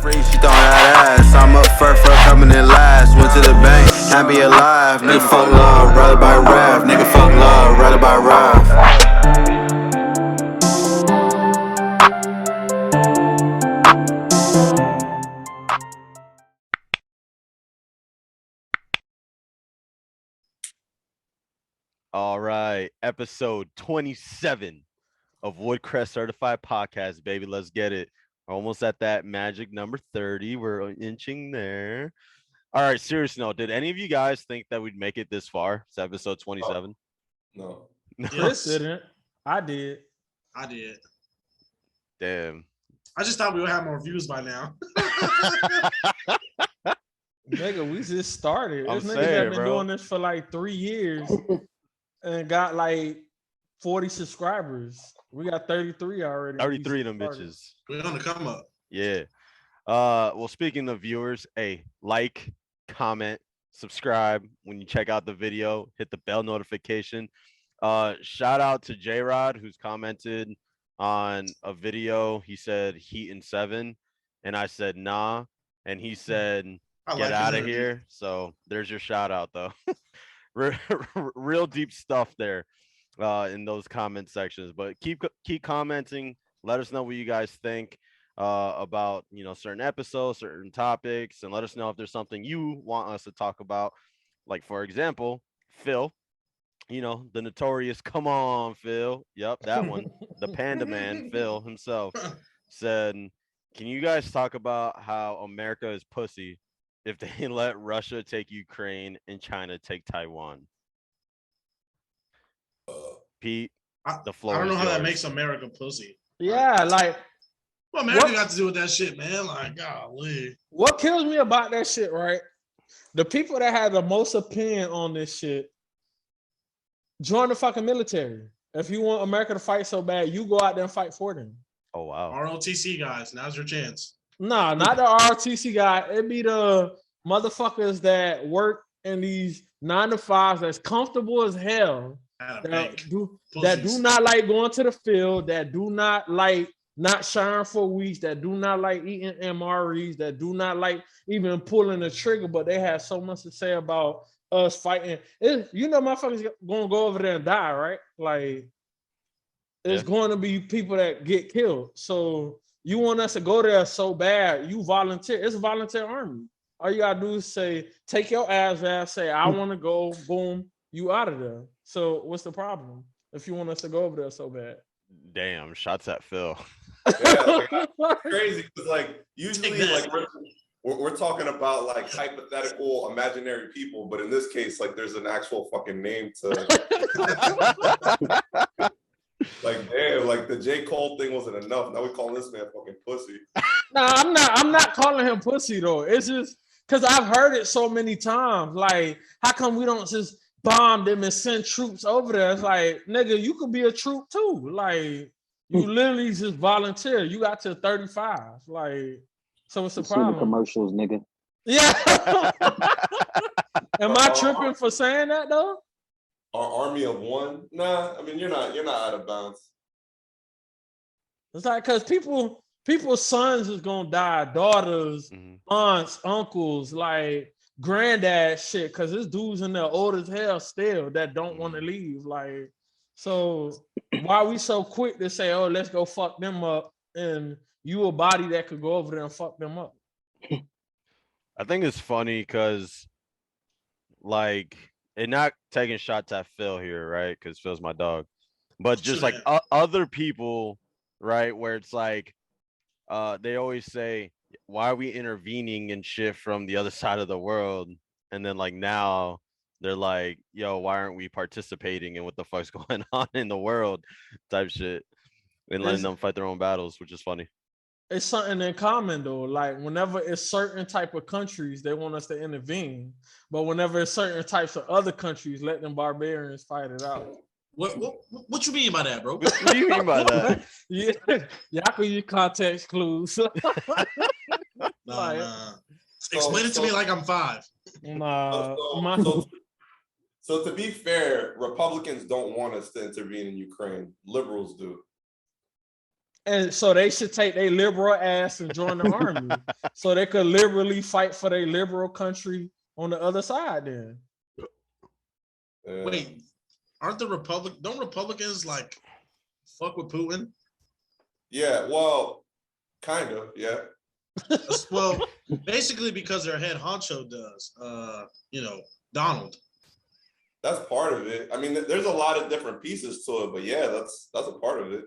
free, she throwing that ass. I'm up first for coming in last. Went to the bank, can't be alive. Nigga fuck love, rather by rap. Nigga fuck love, rather by rap. All right, episode 27 of Woodcrest Certified Podcast, baby. Let's get it. We're almost at that magic number 30. We're inching there. All right, serious note. Did any of you guys think that we'd make it this far? It's episode 27. No. Chris didn't. I did. Damn. I just thought we would have more views by now. Nigga, we just started. I'm This nigga saying, have been bro. doing this for like 3 years and got like 40 subscribers. We got 33 already. 33 of them bitches. We're on the come up. Yeah. Well, speaking of viewers, hey, like, comment, subscribe when you check out the video, hit the bell notification. Shout out to J-Rod, who's commented on a video. He said Heat and 7, and I said nah, and he said get out of here. So there's your shout out, though. Real deep stuff there in those comment sections. But keep commenting. Let us know what you guys think about certain episodes, certain topics, and let us know if there's something you want us to talk about. Like, for example, Phil, the notorious come on Phil, yep, that one, the Panda Man, Phil himself, said, can you guys talk about how America is pussy if they let Russia take Ukraine and China take Taiwan? Pete, the floor. I don't know how yours. that makes America pussy. Yeah, like What America got to do with that shit, man? Like, golly. what kills me about that shit, right? The people that have the most opinion on this shit, join the fucking military. If you want America to fight so bad, you go out there and fight for them. Oh wow. ROTC guys, now's your chance. Nah, not the ROTC guy. It be the motherfuckers that work in these 9-to-5s that's comfortable as hell. That do not like going to the field, that do not like not showering for weeks, that do not like eating MREs, that do not like even pulling the trigger, but they have so much to say about us fighting. Motherfuckers gonna go over there and die, right? Like, it's going to be people that get killed. So you want us to go there so bad, you volunteer. It's a volunteer army. All you gotta do is say, take your ass, say, I want to go, boom, you out of there. So what's the problem if you want us to go over there so bad? Damn, shots at Phil. Yeah, crazy because usually we're talking about like hypothetical imaginary people, but in this case there's an actual fucking name to damn, the J. Cole thing wasn't enough. Now we calling this man fucking pussy. Nah, I'm not calling him pussy though. It's just because I've heard it so many times. Like, how come we don't just bomb them and send troops over there? It's like, nigga, you could be a troop too. Like, you literally just volunteer. You got to 35. Like, so what's the problem? Commercials, nigga. Yeah. Am I tripping for saying that though? Our army of one? Nah, I mean you're not out of bounds. It's like, because people's sons is gonna die, daughters, aunts, uncles, like granddad shit, because this dude's in there old as hell still that don't want to leave. Like, so why we so quick to say, oh, let's go fuck them up, and you a body that could go over there and fuck them up? I think it's funny because, and not taking shots at Phil here, right? Because Phil's my dog, but just other people, right? Where it's like, they always say, why are we intervening and shit from the other side of the world? And then now they're like, yo, why aren't we participating in what the fuck's going on in the world type shit, and letting them fight their own battles, which is funny. It's something in common though. Like, whenever it's certain type of countries, they want us to intervene, but whenever it's certain types of other countries, let them barbarians fight it out. What you mean by that, bro? What do you mean by that? Yeah, y'all can use context clues. Nah. Explain it to me like I'm 5. So to be fair, Republicans don't want us to intervene in Ukraine. Liberals do. And so they should take their liberal ass and join the army, so they could liberally fight for their liberal country on the other side. Then wait, don't Republicans like fuck with Putin? Yeah, well, kind of, yeah. Well, basically because their head honcho does, Donald. That's part of it. I mean, there's a lot of different pieces to it, but yeah, that's a part of it.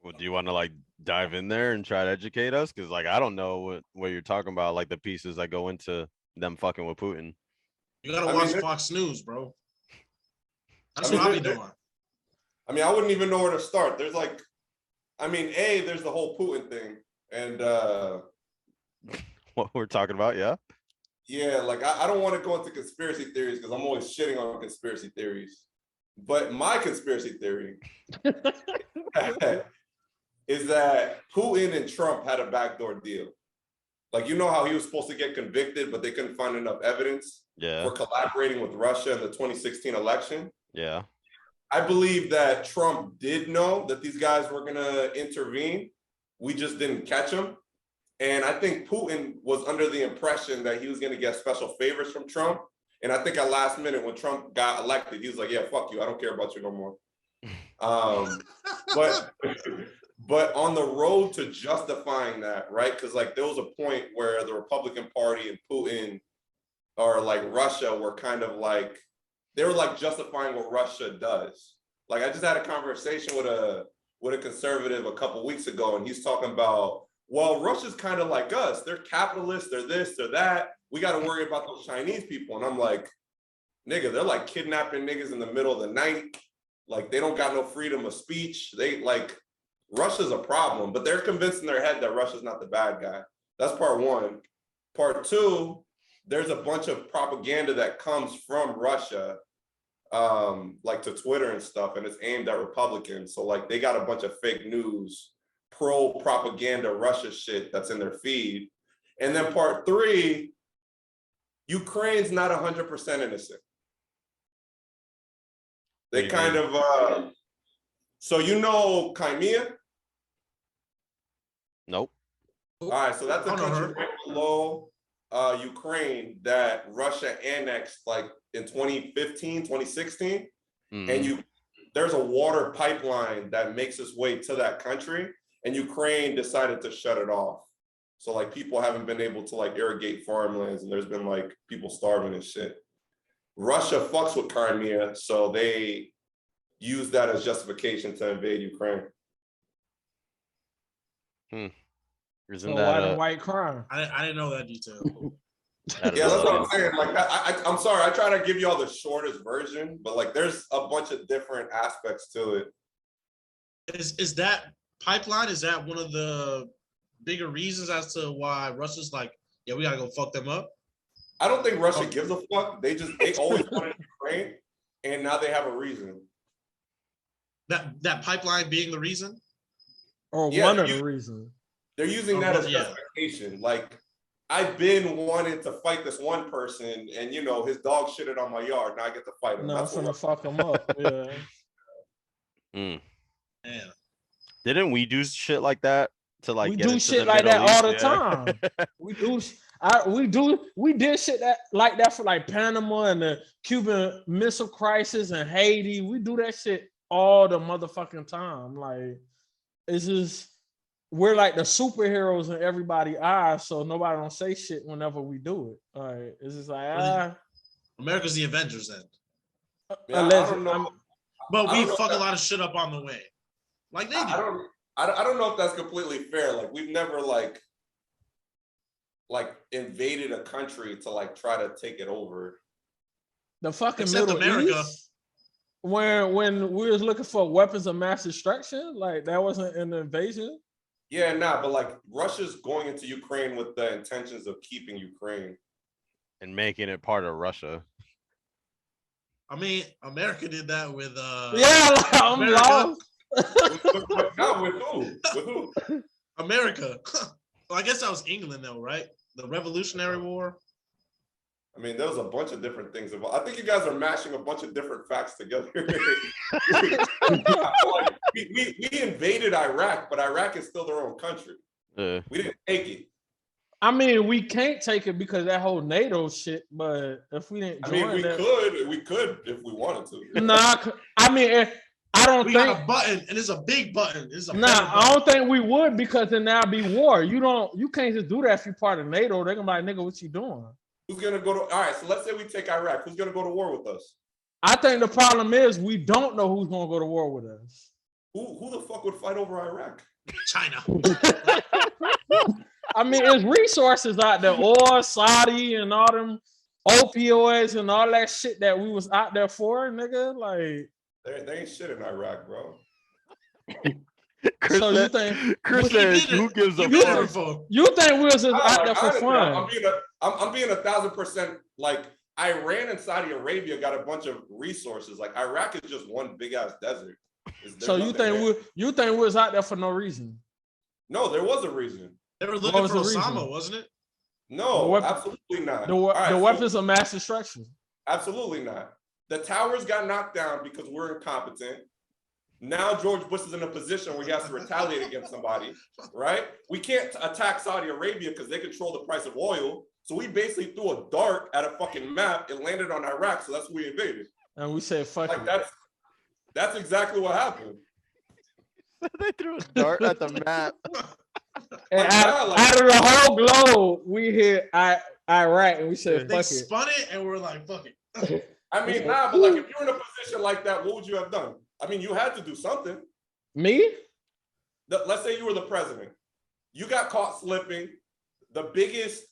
Well, do you want to like dive in there and try to educate us? Because like I don't know what you're talking about, like the pieces that go into them fucking with Putin. You gotta watch Fox News, bro. That's what I'll be doing. I mean, I wouldn't even know where to start. There's like, I mean, there's the whole Putin thing, and what we're talking about, yeah. Yeah, like I don't want to go into conspiracy theories because I'm always shitting on conspiracy theories. But my conspiracy theory is that Putin and Trump had a backdoor deal. Like, you know how he was supposed to get convicted, but they couldn't find enough evidence for collaborating with Russia in the 2016 election? Yeah. I believe that Trump did know that these guys were going to intervene. We just didn't catch them. And I think Putin was under the impression that he was going to get special favors from Trump. And I think at last minute when Trump got elected, he was like, yeah, fuck you. I don't care about you no more. But on the road to justifying that, right? Because like there was a point where the Republican Party and Putin or like Russia were kind of like, they were like justifying what Russia does. Like I just had a conversation with a conservative a couple of weeks ago, and he's talking about, well, Russia's kind of like us. They're capitalists, they're this, they're that. We got to worry about those Chinese people. And I'm like, nigga, they're like kidnapping niggas in the middle of the night. Like they don't got no freedom of speech. They like, Russia's a problem, but they're convinced in their head that Russia's not the bad guy. That's part one. Part two, there's a bunch of propaganda that comes from Russia, like to Twitter and stuff, and it's aimed at Republicans. So like they got a bunch of fake news, pro-propaganda Russia shit that's in their feed. And then part three, Ukraine's not 100% innocent. They kind of, so you know Crimea? Nope. All right, so that's a country right below Ukraine that Russia annexed like in 2015, 2016. And there's a water pipeline that makes its way to that country, and Ukraine decided to shut it off. So like people haven't been able to like irrigate farmlands, and there's been like people starving and shit. Russia fucks with Crimea, so they use that as justification to invade Ukraine. Isn't that a white crime? I didn't know that detail. Yeah, that's what I'm saying. Like, I'm sorry, I try to give you all the shortest version, but like, there's a bunch of different aspects to it. Is that pipeline? Is that one of the bigger reasons as to why Russia's like, yeah, we gotta go fuck them up? I don't think Russia gives a fuck. They always wanted Ukraine, and now they have a reason. That pipeline being the reason, or one of the reasons. They're using that as justification. Like, I've been wanting to fight this one person, and you know his dog shitted on my yard. Now I get to fight him. No, I'm gonna fuck him up. Yeah. Yeah. Didn't we do shit like that to like? We get do shit like that all the time. We did shit like that for like Panama and the Cuban Missile Crisis and Haiti. We do that shit all the motherfucking time. Like, it's just, we're like the superheroes in everybody's eyes, so nobody don't say shit whenever we do it. All right, it's just like America's the Avengers then. Yeah, I don't know. But we fuck a lot of shit up on the way, like they do. I don't know if that's completely fair. Like, we've never like invaded a country to like try to take it over. The fucking Except Middle America. East, when we was looking for weapons of mass destruction, like that wasn't an invasion. Yeah, but like Russia's going into Ukraine with the intentions of keeping Ukraine and making it part of Russia. I mean, America did that with like, I'm lost. With who? America. Well, I guess that was England though, right? The Revolutionary War. I mean, there was a bunch of different things involved. I think you guys are mashing a bunch of different facts together. You we invaded Iraq, but Iraq is still their own country. We didn't take it. I mean, we can't take it because that whole NATO shit. But if we didn't, we could if we wanted to. Nah, I mean, I don't think got a button, and it's a big button. I don't think we would because then there'll be war. You can't just do that if you're part of NATO. They're gonna be like, nigga, what you doing? Who's gonna go to? All right, so let's say we take Iraq. Who's gonna go to war with us? I think the problem is we don't know who's gonna go to war with us. Who the fuck would fight over Iraq? China. I mean, it's resources out there, oil, Saudi, and all them opioids and all that shit that we was out there for, nigga. Like, there ain't shit in Iraq, bro. Chris so said, you think Chris says, who gives a fuck? You think we was just out there for fun? I'm being 1,000% like Iran and Saudi Arabia got a bunch of resources. Like Iraq is just one big ass desert. So you think we was out there for no reason? No, there was a reason. They were looking for Osama, wasn't it? No, absolutely not. The weapons of mass destruction. Absolutely not. The towers got knocked down because we're incompetent. Now George Bush is in a position where he has to retaliate against somebody, right? We can't attack Saudi Arabia because they control the price of oil. So we basically threw a dart at a fucking map. It landed on Iraq, so that's what we invaded. And we said, "Fuck it." That's exactly what happened. They threw a dart at the map. And out of the whole globe, we hit Iraq, and we said, they "Fuck it." Spun it, and we're like, "Fuck it." I mean, but like if you're in a position like that, what would you have done? I mean, you had to do something. Me? Let's say you were the president. You got caught slipping. The biggest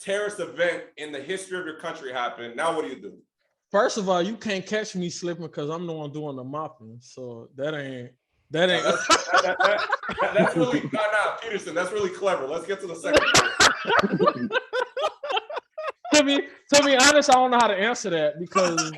terrorist event in the history of your country happened. Now what do you do? First of all, you can't catch me slipping because I'm the one doing the mopping. So that ain't. That's really Peterson. That's really clever. Let's get to the second part. To be honest, I don't know how to answer that because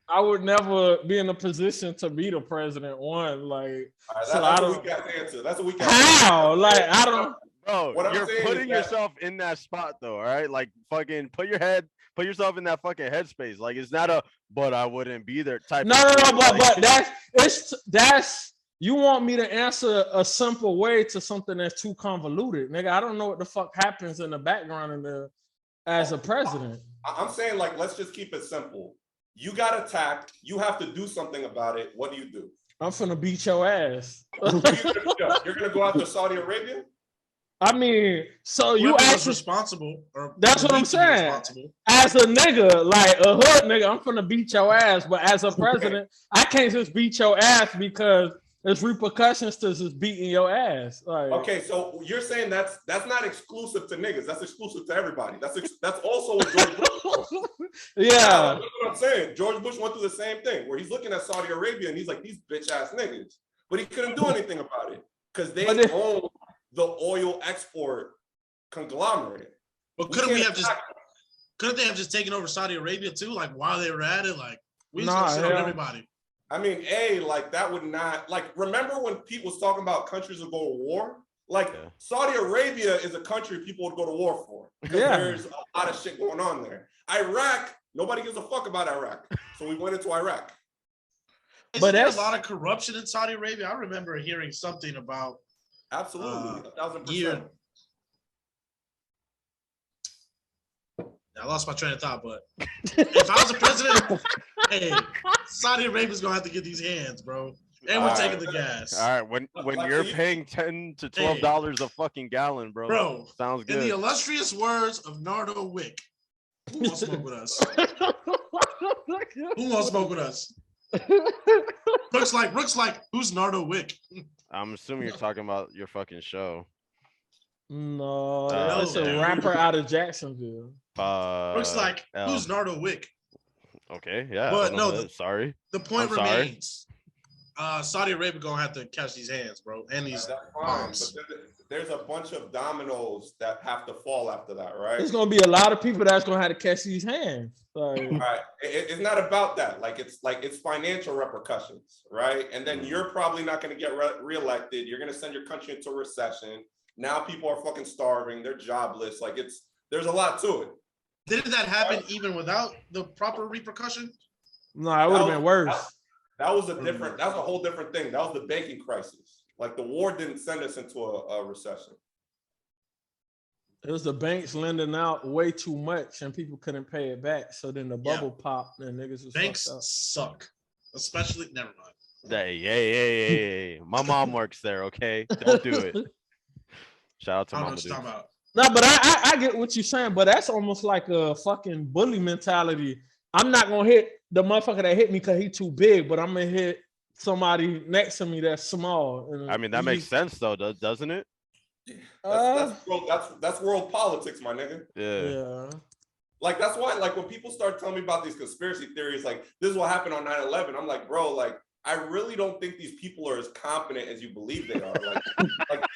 I would never be in a position to be the president. That's a weak ass answer. That's a weak ass how? answer. Like I don't. Bro, you're putting yourself in that spot though, all right? Like fucking put yourself in that fucking headspace. Like it's not but I wouldn't be there type. No, but that's you want me to answer a simple way to something that's too convoluted, nigga. I don't know what the fuck happens in the background as a president. I'm saying like let's just keep it simple. You got attacked. You have to do something about it. What do you do? I'm finna beat your ass. You're gonna go after Saudi Arabia? I mean, so you actually responsible. That's what I'm saying. As a nigga, like a hood nigga, I'm finna beat your ass. But as a president, I can't just beat your ass because there's repercussions to just beating your ass. Like, okay, so you're saying that's not exclusive to niggas. That's exclusive to everybody. That's also what George Bush did. Yeah. That's what I'm saying. George Bush went through the same thing where he's looking at Saudi Arabia and he's like, these bitch ass niggas. But he couldn't do anything about it because they own the oil export conglomerate. But couldn't they have just taken over Saudi Arabia too? Like while they were at it, like we just gonna sit on everybody. I mean, like that would not like. Remember when people was talking about countries would go to war? Like Saudi Arabia is a country people would go to war for because there's a lot of shit going on there. Iraq, nobody gives a fuck about Iraq, so we went into Iraq. But there's a lot of corruption in Saudi Arabia. I remember hearing something about. Absolutely, 1,000%. I lost my train of thought, but if I was a president, hey, Saudi Arabia's gonna have to get these hands, bro. And we're taking the gas. All right, when you're paying $10 to $12 a fucking gallon, bro. Sounds good. In the illustrious words of Nardo Wick, who wants to smoke with us? Who wants to smoke with us? Looks like who's Nardo Wick? I'm assuming you're talking about your fucking show. No, that's a rapper out of Jacksonville. Looks like who's Nardo Wick? Okay, yeah. But no, sorry. The point remains. Saudi Arabia gonna have to catch these hands, bro, and these bombs. But there's a bunch of dominoes that have to fall after that, right? There's gonna be a lot of people that's gonna have to catch these hands. All right, it's not about that. It's financial repercussions, right? And then you're probably not gonna get reelected. You're gonna send your country into a recession. Now people are fucking starving. They're jobless. There's a lot to it. Didn't that happen even without the proper repercussion? No, it would have been worse. That was a different. That's a whole different thing. That was the banking crisis. Like the war didn't send us into a recession. It was the banks lending out way too much and people couldn't pay it back. So then the bubble popped and niggas was Banks fucked up. suck, especially. Never mind. Hey. My mom works there. Okay, don't do it. Shout out to I don't know Mama what you're talking about. No, but I get what you're saying, but that's almost like a fucking bully mentality. I'm not gonna hit the motherfucker that hit me because he's too big, but I'm gonna hit somebody next to me that's small. And I mean, that makes sense though, doesn't it? That's world politics, my nigga. Yeah. Like that's why, like when people start telling me about these conspiracy theories, like this is what happened on 9/11, I'm like, bro, like I really don't think these people are as competent as you believe they are. Like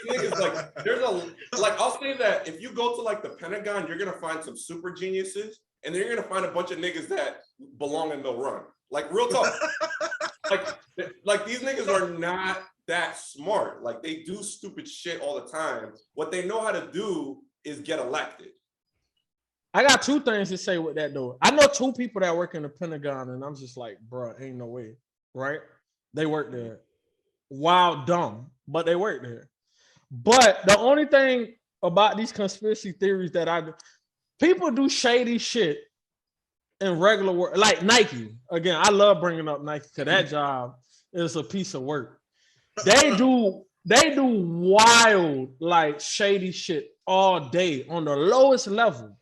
these niggas, like there's I'll say that if you go to like the Pentagon, you're gonna find some super geniuses, and then you're gonna find a bunch of niggas that belong in the run. Like real talk. like these niggas are not that smart. Like they do stupid shit all the time. What they know how to do is get elected. I got two things to say with that though. I know two people that work in the Pentagon, and I'm just like, bro, ain't no way, right? They work there. Wild, dumb, but they work there. But the only thing about these conspiracy theories that people do shady shit in regular work, like Nike. Again, I love bringing up Nike because that job is a piece of work. They do wild, like shady shit all day on the lowest level,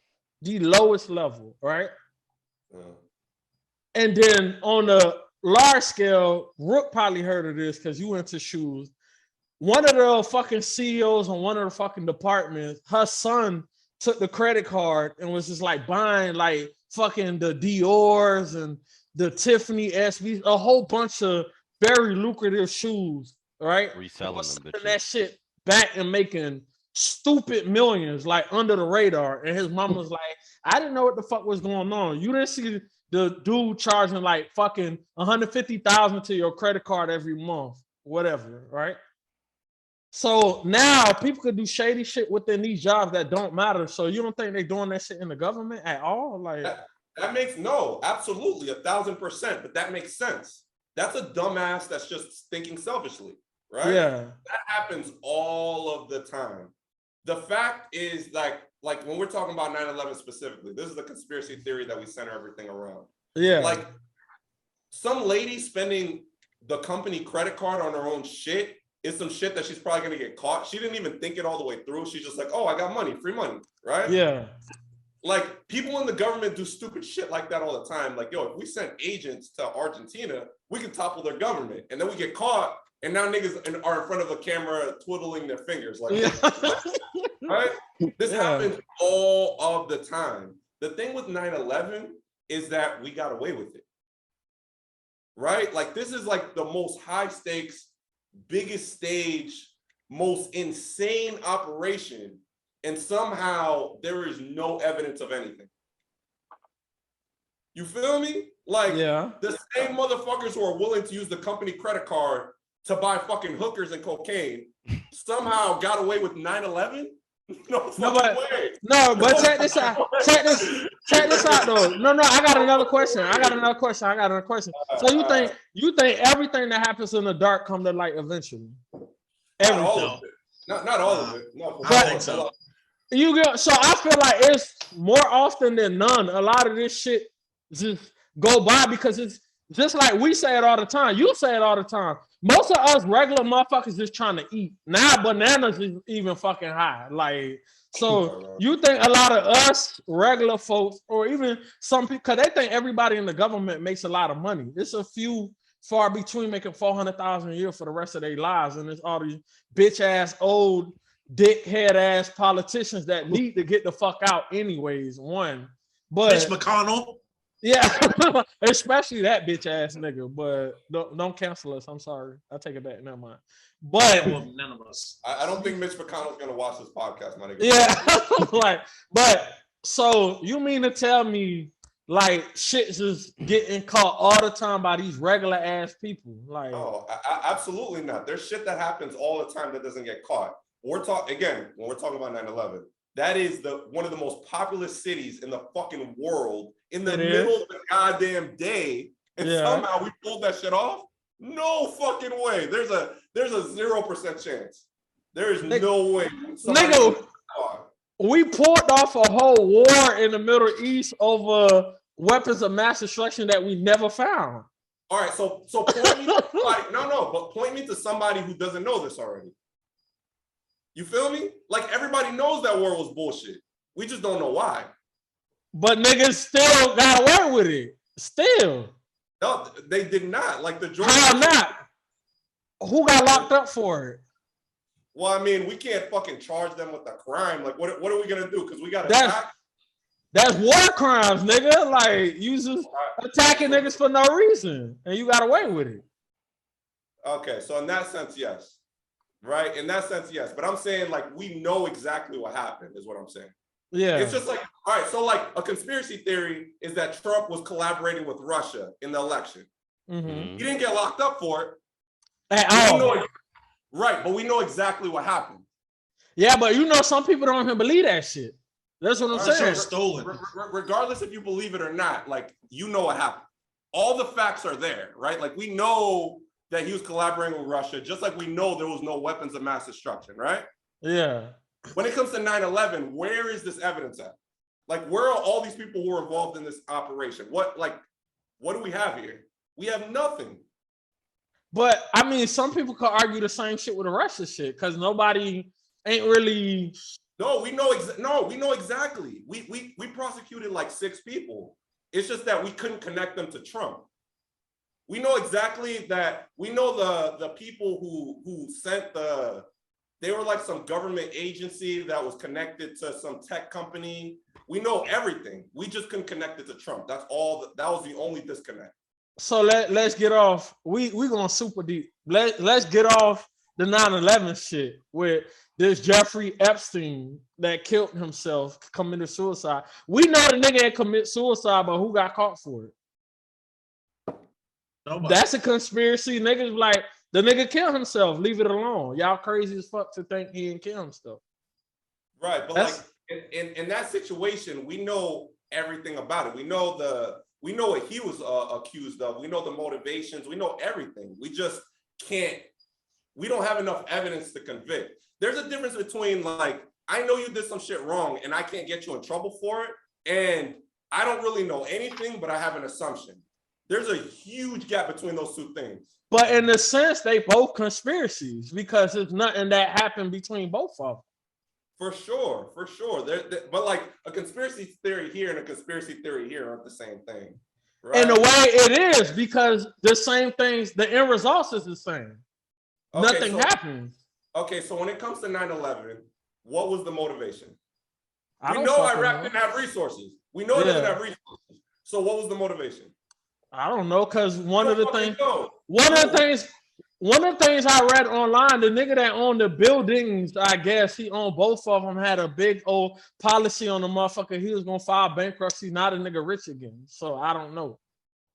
right? And then on the large scale, Rook probably heard of this because you into shoes. One of the fucking CEOs on one of the fucking departments, her son took the credit card and was just like buying like fucking the Dior's and the Tiffany SBs, a whole bunch of very lucrative shoes, right? Reselling them, that shit back and making stupid millions, like under the radar. And his mom was like, I didn't know what the fuck was going on. You didn't see the dude charging like fucking $150,000 to your credit card every month, whatever, right? So now people could do shady shit within these jobs that don't matter. So you don't think they're doing that shit in the government at all? Like that makes absolutely 1,000%, but that makes sense. That's a dumbass that's just thinking selfishly, right? Yeah. That happens all of the time. The fact is like when we're talking about 9/11 specifically, this is the conspiracy theory that we center everything around. Yeah. Like some lady spending the company credit card on her own shit is some shit that she's probably gonna get caught. She didn't even think it all the way through. She's just like, oh, I got money, free money, right? Yeah. Like people in the government do stupid shit like that all the time. Like, yo, if we send agents to Argentina, we can topple their government, and then we get caught, and now niggas are in front of a camera twiddling their fingers, like, right? This happens all of the time. The thing with 9/11 is that we got away with it, right? Like this is like the most high stakes, biggest stage, most insane operation, and somehow there is no evidence of anything. You feel me? Like the same motherfuckers who are willing to use the company credit card to buy fucking hookers and cocaine somehow got away with 9/11? No, but check this out. Check this out though. No, I got another question. So you think everything that happens in the dark come to light eventually? Not all of it. Not all of it. No, I think so. So I feel like it's more often than none. A lot of this shit just go by because it's just like we say it all the time. You say it all the time. Most of us regular motherfuckers just trying to eat. Now bananas is even fucking high. Like, so you think a lot of us regular folks, or even some people, because they think everybody in the government makes a lot of money. It's a few far between making $400,000 a year for the rest of their lives, and it's all these bitch ass old dickhead ass politicians that need to get the fuck out anyways. But Mitch McConnell. Yeah, especially that bitch ass nigga. But don't cancel us. I'm sorry. I take it back. Never mind. But none of us. I don't think Mitch McConnell's gonna watch this podcast, my nigga. Yeah, but so you mean to tell me like shit's just getting caught all the time by these regular ass people? Like, no, absolutely not. There's shit that happens all the time that doesn't get caught. When we're talking about 9/11. That is one of the most populous cities in the fucking world in the middle of the goddamn day. And somehow we pulled that shit off. No fucking way. There's a 0% chance. There is no way. Nigga, we pulled off a whole war in the Middle East over weapons of mass destruction that we never found. All right, so point me to somebody. But point me to somebody who doesn't know this already. You feel me? Like everybody knows that war was bullshit. We just don't know why. But niggas still got away with it. Still. No, they did not. Like the Georgia. How not? Who got locked up for it? Well, I mean, we can't fucking charge them with a crime. Like, what are we gonna do? Because we got to. That's war crimes, nigga. Like you just attacking niggas for no reason, and you got away with it. Okay, so in that sense, yes. Right? In that sense, yes. But I'm saying, like, we know exactly what happened, is what I'm saying. Yeah. It's just like, all right, so like a conspiracy theory is that Trump was collaborating with Russia in the election. Mm-hmm. He didn't get locked up for it. At all. Right, but we know exactly what happened. Yeah, but you know, some people don't even believe that shit. That's what I'm saying. Stolen. Regardless if you believe it or not, like, you know what happened. All the facts are there, right? Like, we know that he was collaborating with Russia, just like we know there was no weapons of mass destruction, right? Yeah. When it comes to 9/11, where is this evidence at? Like, where are all these people who were involved in this operation? What do we have here? We have nothing. But I mean, some people could argue the same shit with the Russia shit because nobody ain't really. No, we know. We know exactly. We prosecuted like 6 people. It's just that we couldn't connect them to Trump. We know exactly that. We know the people who sent the. They were like some government agency that was connected to some tech company. We know everything. We just couldn't connect it to Trump. That's all. That was the only disconnect. So let's get off. We going super deep. Let's get off the 9/11 shit with this Jeffrey Epstein that killed himself, committed suicide. We know the nigga ain't commit suicide, but who got caught for it? Nobody. That's a conspiracy. Niggas like the nigga killed himself. Leave it alone. Y'all crazy as fuck to think he didn't kill himself. Right, but like in that situation, we know everything about it. We know what he was accused of. We know the motivations. We know everything. We just can't. We don't have enough evidence to convict. There's a difference between like, I know you did some shit wrong and I can't get you in trouble for it. And I don't really know anything, but I have an assumption. There's a huge gap between those two things. But in a sense, they both conspiracies because there's nothing that happened between both of them. For sure. But like a conspiracy theory here and a conspiracy theory here aren't the same thing. Right? In a way it is because the same things, the end results is the same. Okay, nothing happens. Okay, so when it comes to 9/11, what was the motivation? We know Iraq didn't have resources. We know it doesn't have resources. So what was the motivation? I don't know, because one of the things I read online, the nigga that owned the buildings, I guess he owned both of them, had a big old policy on the motherfucker. He was gonna file bankruptcy, not a nigga rich again. So I don't know.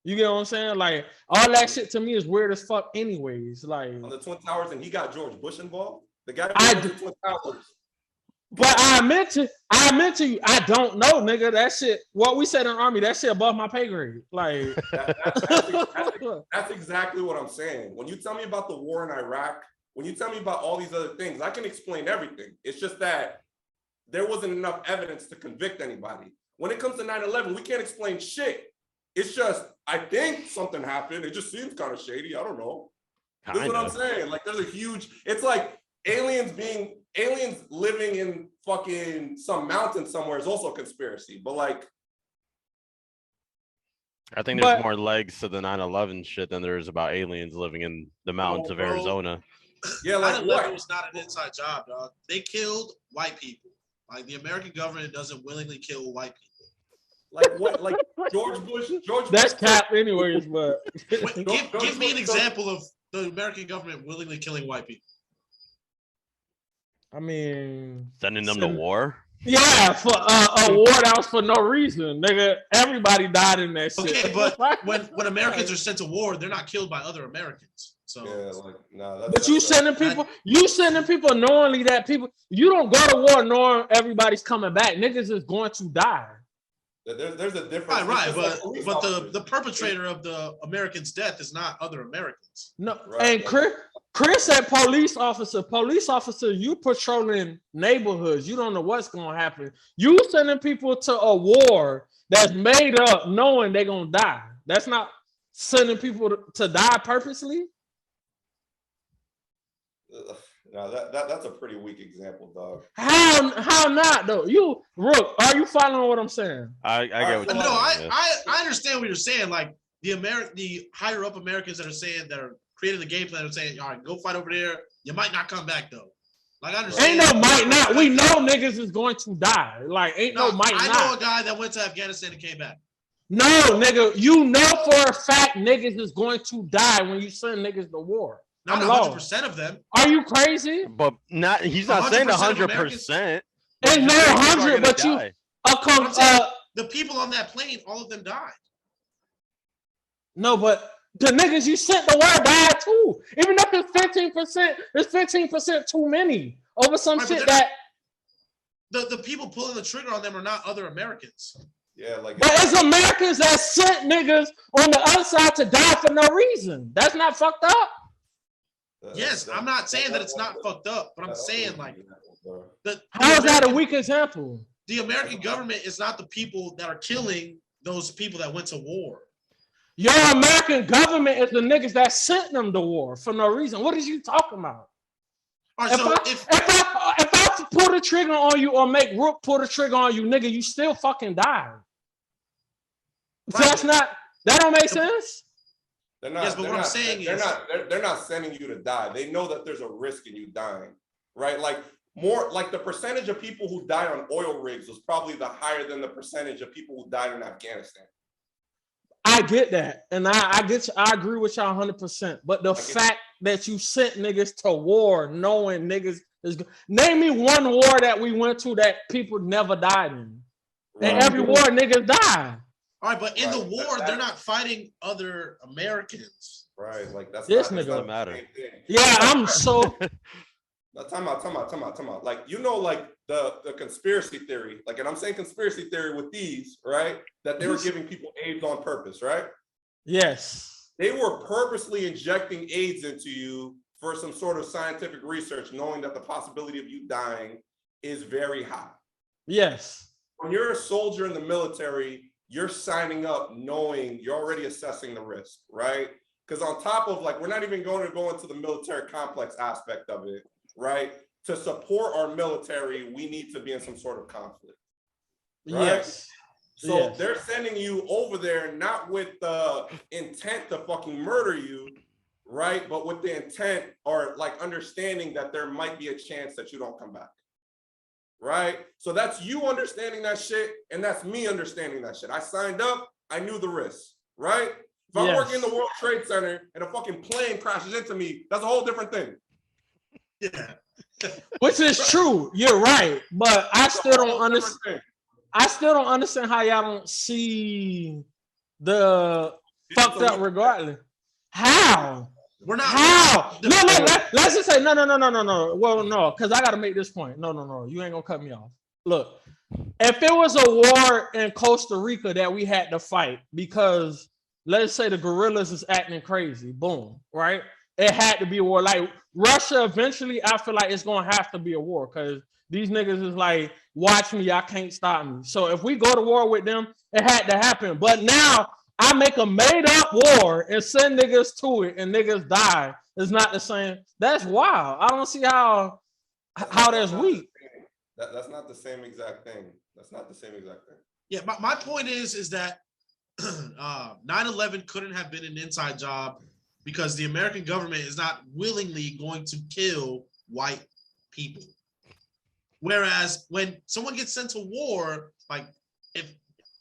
You get what I'm saying? Like all that shit to me is weird as fuck anyways. Like on the Twin Towers, and he got George Bush involved. The guy the Twin Towers. But I meant to you, I don't know, nigga. That shit, what we said in the Army, that shit above my pay grade. Like that's exactly what I'm saying. When you tell me about the war in Iraq, when you tell me about all these other things, I can explain everything. It's just that there wasn't enough evidence to convict anybody. When it comes to 9/11, we can't explain shit. It's just, I think something happened. It just seems kind of shady. I don't know. That's what I'm saying. Like there's a huge, it's like aliens living in fucking some mountain somewhere is also a conspiracy. But like, I think there's more legs to the 9/11 shit than there is about aliens living in the mountains of Arizona. Yeah, like 9/11 was not an inside job, dog. They killed white people. Like the American government doesn't willingly kill white people. Like what? Like George Bush. That's cap anyways, but give me an example of the American government willingly killing white people. I mean, sending them to war. Yeah, for a war that was for no reason, nigga. Everybody died in that shit. Okay, but when Americans are sent to war, they're not killed by other Americans. So yeah, like nah. But you sending people knowingly that people. You don't go to war knowing everybody's coming back. Niggas is going to die. There's a difference. Right. But like the perpetrator of the American's death is not other Americans. No, Right. and Chris said police officer. Police officer, you patrolling neighborhoods. You don't know what's gonna happen. You sending people to a war that's made up, knowing they're gonna die. That's not sending people to die purposely. No, that's a pretty weak example, dog. How not though? You Rook, are you following what I'm saying? I get what you're No, saying. I understand what you're saying. Like the higher up Americans that are creating the game plan are saying, all right, go fight over there. You might not come back though. Like I understand. Ain't no might not. We know niggas is going to die. Like ain't no might not. I know a guy that went to Afghanistan and came back. No, nigga, you know for a fact niggas is going to die when you send niggas to war. Not 100% of them. Are you crazy? But he's not saying 100%. Ain't no 100, but you the people on that plane, all of them died. No, but the niggas you sent to war died too. Even if it's 15%, it's 15% too many over some shit that the people pulling the trigger on them are not other Americans. Yeah, like but it's Americans that sent niggas on the other side to die for no reason. That's not fucked up. Yes, I'm not saying that it's not fucked up, but I'm saying like how is that a weak example? The American government is not the people that are killing those people that went to war. Your American government is the niggas that sent them to war for no reason. What is you talking about? All right, if I pull the trigger on you or make Rook pull the trigger on you, nigga, you still fucking die. Right. So that don't make sense? They're not, yes, but what I'm saying is they're not sending you to die. They know that there's a risk in you dying, right? Like more like the percentage of people who died on oil rigs was probably the higher than the percentage of people who died in Afghanistan. I get that, and I agree with y'all 100%. But the fact that you sent niggas to war, knowing niggas is name me one war that we went to that people never died in, and every war niggas die. All right, but in the war, they're not fighting other Americans. Right, like that's this not, doesn't matter. Yeah, I'm so. Time out. Like like the conspiracy theory, like, and I'm saying conspiracy theory with these, right? That they were giving people AIDS on purpose, right? Yes. They were purposely injecting AIDS into you for some sort of scientific research, knowing that the possibility of you dying is very high. Yes. When you're a soldier in the military, you're signing up knowing you're already assessing the risk, right? Because on top of like, we're not even going to go into the military complex aspect of it, right? To support our military, we need to be in some sort of conflict. Right? Yes. So they're sending you over there not with the intent to fucking murder you, right? But with the intent or like understanding that there might be a chance that you don't come back. Right? So that's you understanding that shit, and that's me understanding that shit. I signed up, I knew the risk, right? If I'm working in the World Trade Center and a fucking plane crashes into me, that's a whole different thing. Yeah. Which is true. You're right. But I still don't understand. I still don't understand how y'all don't see the fucked up regardless. How? We're not. How? No, let's just say no. Well, no, because I got to make this point. No. You ain't gonna cut me off. Look, if it was a war in Costa Rica that we had to fight because let's say the guerrillas is acting crazy, boom, right? It had to be a war. Like Russia, eventually, I feel like it's gonna have to be a war because these niggas is like, watch me, y'all can't stop me. So if we go to war with them, it had to happen. But now I make a made-up war and send niggas to it, and niggas die. It's not the same. That's wild. I don't see how that's weak. That's not the same exact thing. That's not the same exact thing. Yeah, my point is that 9/11 couldn't have been an inside job because the American government is not willingly going to kill white people. Whereas when someone gets sent to war, like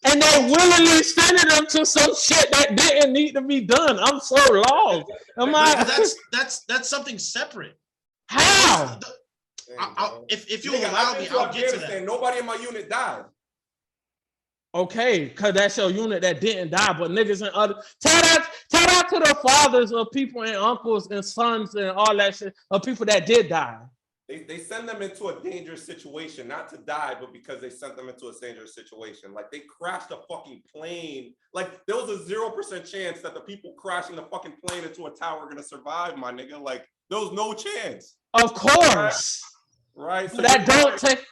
and they willingly sending them to some shit that didn't need to be done. I'm so lost. That's something separate. How? If you allow me, I'll get to that. Nobody in my unit died. Okay, because that's your unit that didn't die, but niggas and other tell that to the fathers of people and uncles and sons and all that shit of people that did die. They send them into a dangerous situation, not to die, but because they sent them into a dangerous situation. Like they crashed a fucking plane. Like there was a 0% chance that the people crashing the fucking plane into a tower are gonna survive, my nigga. Like there was no chance. Of course. Right. So that don't take.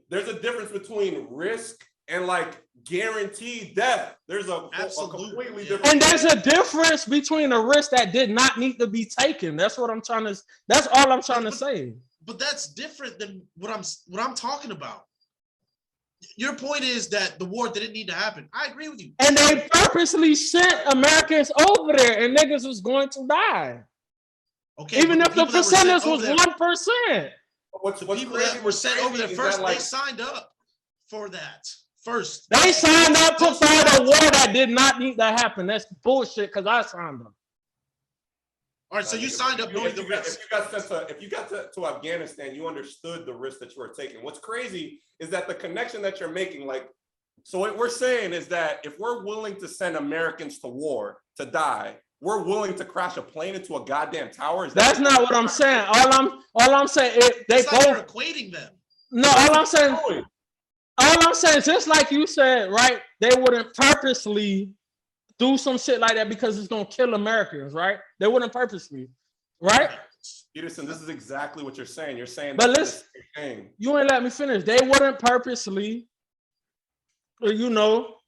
There's a difference between risk and like guaranteed death. There's a completely different. And there's a difference between a risk that did not need to be taken. That's all I'm trying to say. But that's different than what I'm talking about. Your point is that the war didn't need to happen. I agree with you. And they purposely sent Americans over there, and niggas was going to die. Okay, even if the percentage was 1%. What's people that were sent over there first, they signed up for that first. They signed up to fight a war that did not need to happen. That's bullshit because I signed up. All right, so you signed up knowing the risk. If you got to Afghanistan, you understood the risk that you were taking. What's crazy is that the connection that you're making, like, so what we're saying is that if we're willing to send Americans to war to die, we're willing to crash a plane into a goddamn tower. That's not what I'm saying. All I'm saying is they both like equating them. No, all I'm saying, just like you said, right? They wouldn't purposely do some shit like that because it's gonna kill Americans, right? They wouldn't purposely, right? Peterson, this is exactly what you're saying. You're saying, but listen, you ain't let me finish. They wouldn't purposely,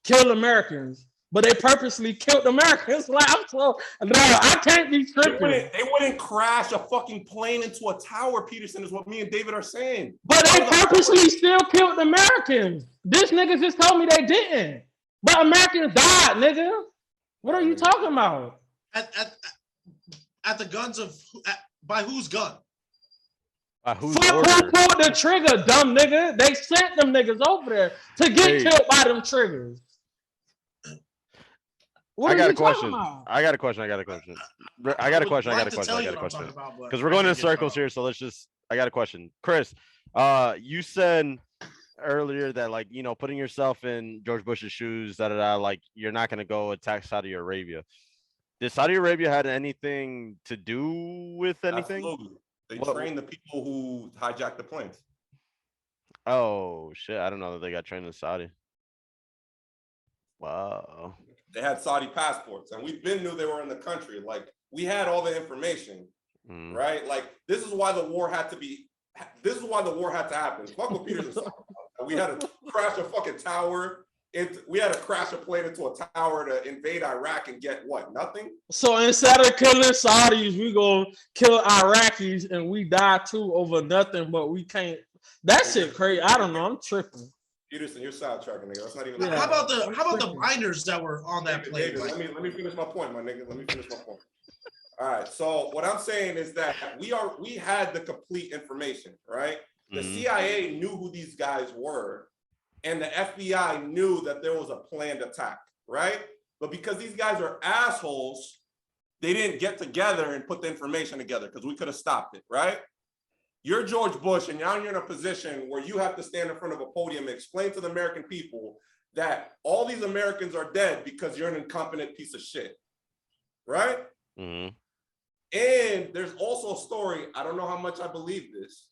kill Americans, but they purposely killed Americans. Like, I can't be tripping. They wouldn't crash a fucking plane into a tower, Peterson, is what me and David are saying. But they purposely still killed Americans. This nigga just told me they didn't. But Americans died, nigga. What are you talking about? At the guns of by whose gun? By whose order? Who pulled the trigger, dumb nigga? They sent them niggas over there to get killed by them triggers. I got a question. I got a question. Because we're going in circles here, so I got a question. Chris, you said earlier that, like, putting yourself in George Bush's shoes, like you're not gonna go attack Saudi Arabia. Did Saudi Arabia had anything to do with anything? Absolutely. They trained the people who hijacked the planes. Oh shit! I don't know that they got trained in Saudi. Wow. They had Saudi passports, and we knew they were in the country. Like, we had all the information, right? Like, this is why the war had to happen. Fuck what Peterson said. We had to crash a fucking tower. We had to crash a plane into a tower to invade Iraq and get what? Nothing? So instead of killing Saudis, we gonna kill Iraqis and we die too over nothing, but we can't. That shit crazy. I don't know. I'm tripping. Peterson, you're sidetracking, nigga. That's not even. How about the miners that were on that plane? David, let me finish my point, my nigga. Let me finish my point. All right. So what I'm saying is that we had the complete information, right? The CIA knew who these guys were, and the FBI knew that there was a planned attack, right? But because these guys are assholes, they didn't get together and put the information together because we could have stopped it, right? You're George Bush, and now you're in a position where you have to stand in front of a podium and explain to the American people that all these Americans are dead because you're an incompetent piece of shit, right? And there's also a story, I don't know how much I believe this,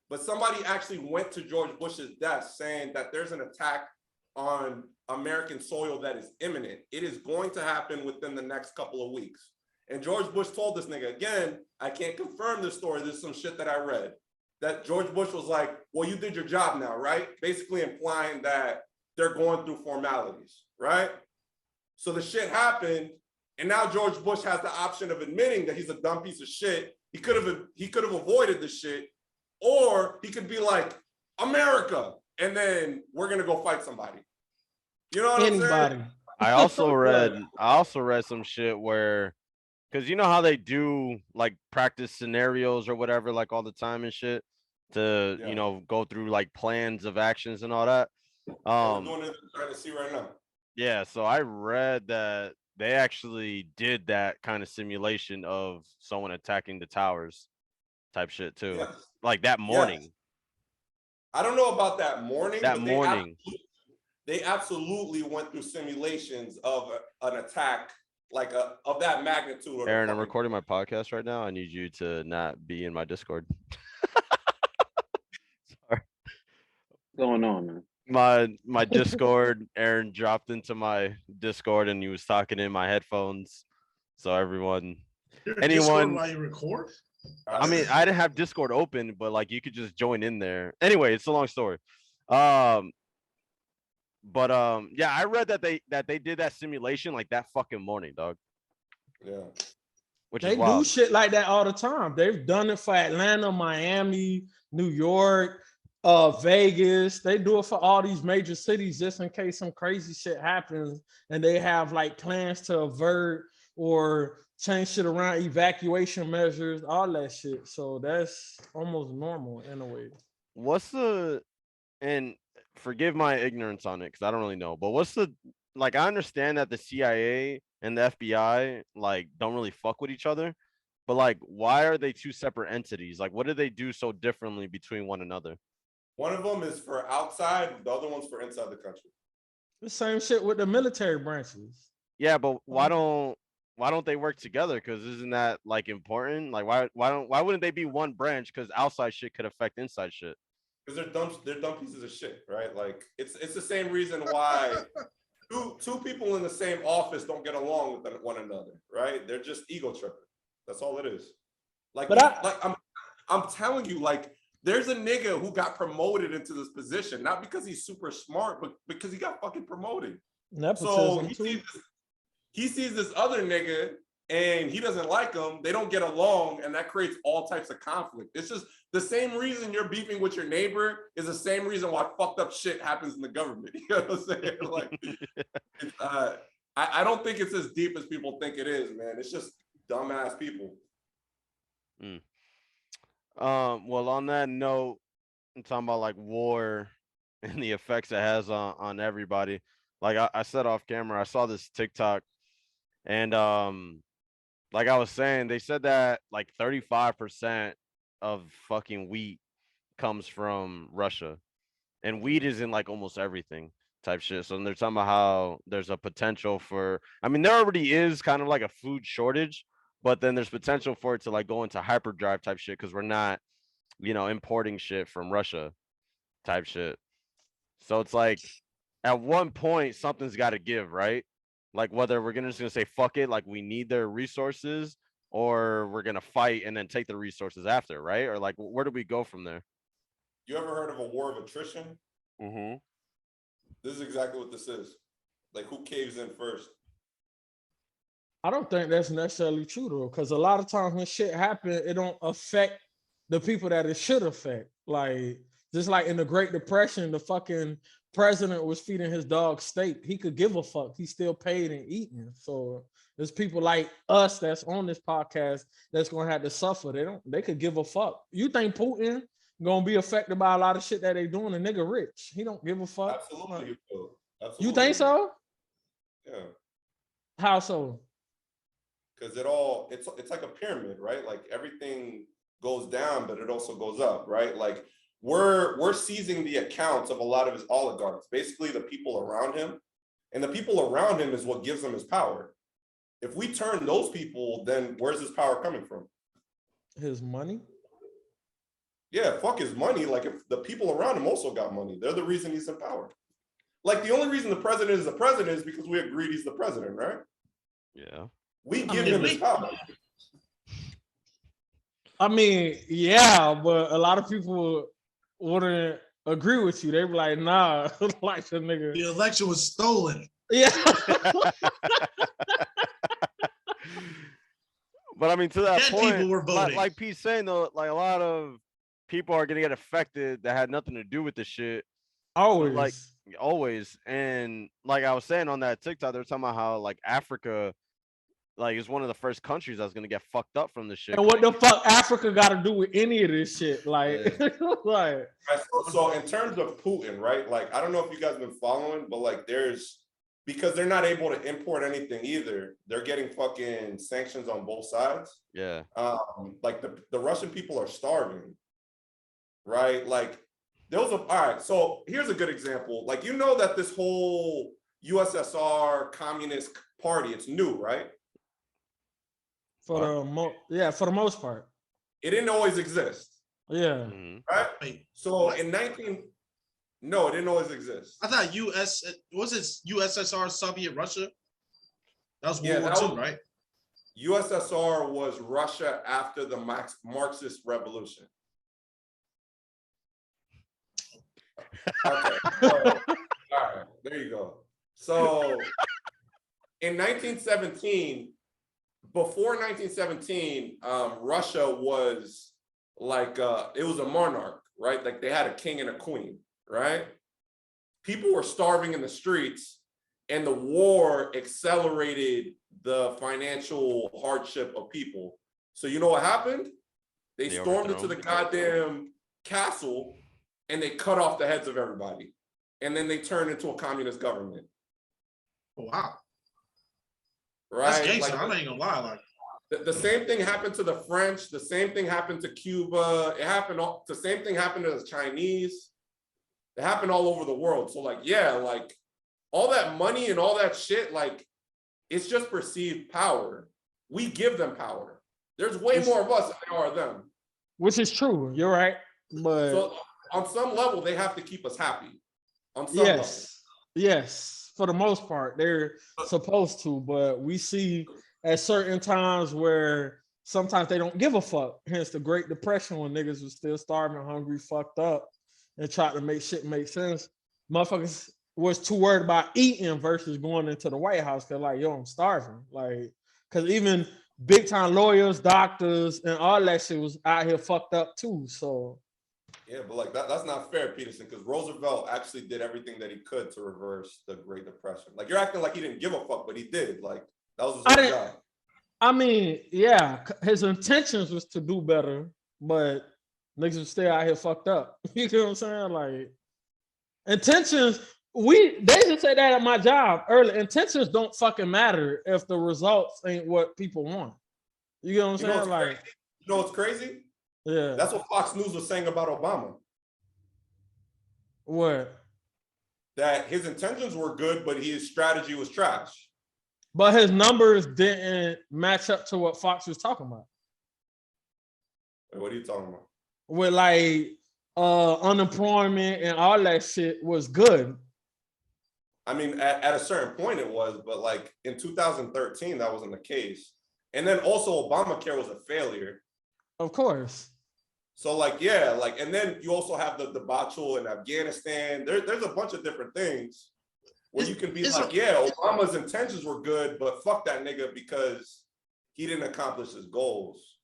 but somebody actually went to George Bush's desk saying that there's an attack on American soil that is imminent. It is going to happen within the next couple of weeks. And George Bush told this nigga, again, I can't confirm this story. This is some shit that I read. That George Bush was like, well, you did your job now, right? Basically implying that they're going through formalities, right? So the shit happened. And now George Bush has the option of admitting that he's a dumb piece of shit. He could have avoided the shit. Or he could be like, America. And then we're going to go fight somebody. You know what I'm saying? I also read some shit where, because you know how they do like practice scenarios or whatever, like all the time and shit to, go through like plans of actions and all that. We're doing it, trying to see right now. Yeah. So I read that they actually did that kind of simulation of someone attacking the towers type shit too. Yes. Like that morning. Yes. I don't know about that morning. They absolutely went through simulations of an attack like of that magnitude. Aaron, I'm recording my podcast right now. I need you to not be in my Discord. going on, man? My Discord, Aaron dropped into my Discord and he was talking in my headphones. So everyone, Discord while you record? I mean, I didn't have Discord open, but like you could just join in there. Anyway, it's a long story. Yeah, I read that they did that simulation like that fucking morning, dog. Yeah. Which they is wild. do shit like that all the time. They've done it for Atlanta, Miami, New York, Vegas. They do it for all these major cities just in case some crazy shit happens and they have like plans to avert or change shit around, evacuation measures, all that shit. So that's almost normal in a way. What's the, and forgive my ignorance on it because I don't really know, but what's the, like, I understand that the CIA and the FBI like don't really fuck with each other, but like, why are they two separate entities? Like, what do they do so differently between one another? One of them is for outside, the other one's for inside the country. The same shit with the military branches. Yeah, but why don't they work together? Because isn't that like important? Like, why wouldn't they be one branch? Because outside shit could affect inside shit. Because they're dumb pieces of shit, right? Like it's the same reason why two people in the same office don't get along with one another, right? They're just ego tripping. That's all it is. Like, I'm telling you, like, there's a nigga who got promoted into this position, not because he's super smart, but because he got fucking promoted. So he sees this other nigga and he doesn't like him. They don't get along, and that creates all types of conflict. It's just the same reason you're beefing with your neighbor is the same reason why fucked up shit happens in the government. You know what I'm saying? Like, I don't think it's as deep as people think it is, man. It's just dumbass people. Well, on that note, I'm talking about like war and the effects it has on everybody. Like I said off camera, I saw this TikTok, and like I was saying, they said that like 35% of fucking wheat comes from Russia, and wheat is in like almost everything type shit. So they're talking about how there's a potential for, I mean, there already is kind of like a food shortage, but then there's potential for it to like go into hyperdrive type shit because we're not, importing shit from Russia type shit. So it's like at one point something's got to give, right? Like whether we're just gonna say fuck it, like we need their resources, or we're gonna fight and then take the resources after, right? Or like where do we go from there? You ever heard of a war of attrition? Mm-hmm. This is exactly what this is. Like, who caves in first? I don't think that's necessarily true though, because a lot of times when shit happens, it don't affect the people that it should affect. Like just like in the Great Depression, the fucking president was feeding his dog steak. He could give a fuck. He still paid and eating. So there's people like us that's on this podcast that's gonna have to suffer. They could give a fuck. You think Putin gonna be affected by a lot of shit that they doing? The nigga rich. He don't give a fuck. Absolutely. Absolutely. You think so? Yeah. How so? Because it's like a pyramid, right? Like everything goes down, but it also goes up, right? Like we're seizing the accounts of a lot of his oligarchs, basically the people around him. And the people around him is what gives him his power. If we turn those people, then where's his power coming from? His money? Yeah, fuck his money. Like if the people around him also got money, they're the reason he's in power. Like the only reason the president is the president is because we agreed he's the president, right? Yeah. We give him his power. I mean, yeah, but a lot of people wouldn't agree with you. They be like, nah, like the nigga. The election was stolen. Yeah. But I mean, to that Dead point, people were voting. like Pete's saying though, like a lot of people are gonna get affected that had nothing to do with the shit. Always. Like always. And like I was saying on that TikTok, they're talking about how like Africa like is one of the first countries that's gonna get fucked up from this shit. And what the fuck Africa got to do with any of this shit? Like, Yeah. like. So in terms of Putin, right? Like I don't know if you guys have been following, but like because they're not able to import anything either. They're getting fucking sanctions on both sides. Yeah. Like the Russian people are starving, right? Like all right. So here's a good example. Like that this whole USSR Communist Party, it's new, right? For the most part. It didn't always exist. Yeah. Mm-hmm. Right. So in No, it didn't always exist. I thought was it USSR, Soviet Russia? That was Yeah, World War II, right? USSR was Russia after the Marxist Revolution. Okay. All right, there you go. So in 1917, before 1917, Russia was like it was a monarch, right? Like they had a king and a queen, right? People were starving in the streets, and the war accelerated the financial hardship of people. So you know what happened? They stormed into the goddamn castle and they cut off the heads of everybody. And then they turned into a communist government. Oh, wow. Right? That's gangster. Like, I'm not even gonna lie. Like the same thing happened to the French. The same thing happened to Cuba. The same thing happened to the Chinese. It happened all over the world. So like, yeah, like all that money and all that shit, like it's just perceived power. We give them power. There's way more of us than there are them. Which is true. You're right. But so on some level, they have to keep us happy. On some level. Yes. For the most part, they're supposed to, but we see at certain times where sometimes they don't give a fuck. Hence the Great Depression when niggas was still starving, hungry, fucked up, and tried to make shit make sense. Motherfuckers was too worried about eating versus going into the White House. They're like, yo, I'm starving. Like, because even big time lawyers, doctors, and all that shit was out here fucked up too. So yeah, but like that's not fair, Peterson, because Roosevelt actually did everything that he could to reverse the Great Depression. Like you're acting like he didn't give a fuck, but he did. Like that was his whole job. I mean, yeah, his intentions was to do better, but niggas was still out here fucked up. You know what I'm saying? Like intentions. They just say that at my job early. Intentions don't fucking matter if the results ain't what people want. You know what I'm saying? Like, you know what's crazy? Yeah. That's what Fox News was saying about Obama. What? That his intentions were good, but his strategy was trash. But his numbers didn't match up to what Fox was talking about. Wait, what are you talking about? With like unemployment and all that shit was good. I mean, at a certain point it was, but like in 2013, that wasn't the case. And then also Obamacare was a failure. Of course. So like, yeah, like, and then you also have the debacle in Afghanistan. There's a bunch of different things where you can be like, yeah, Obama's intentions were good, but fuck that nigga because he didn't accomplish his goals.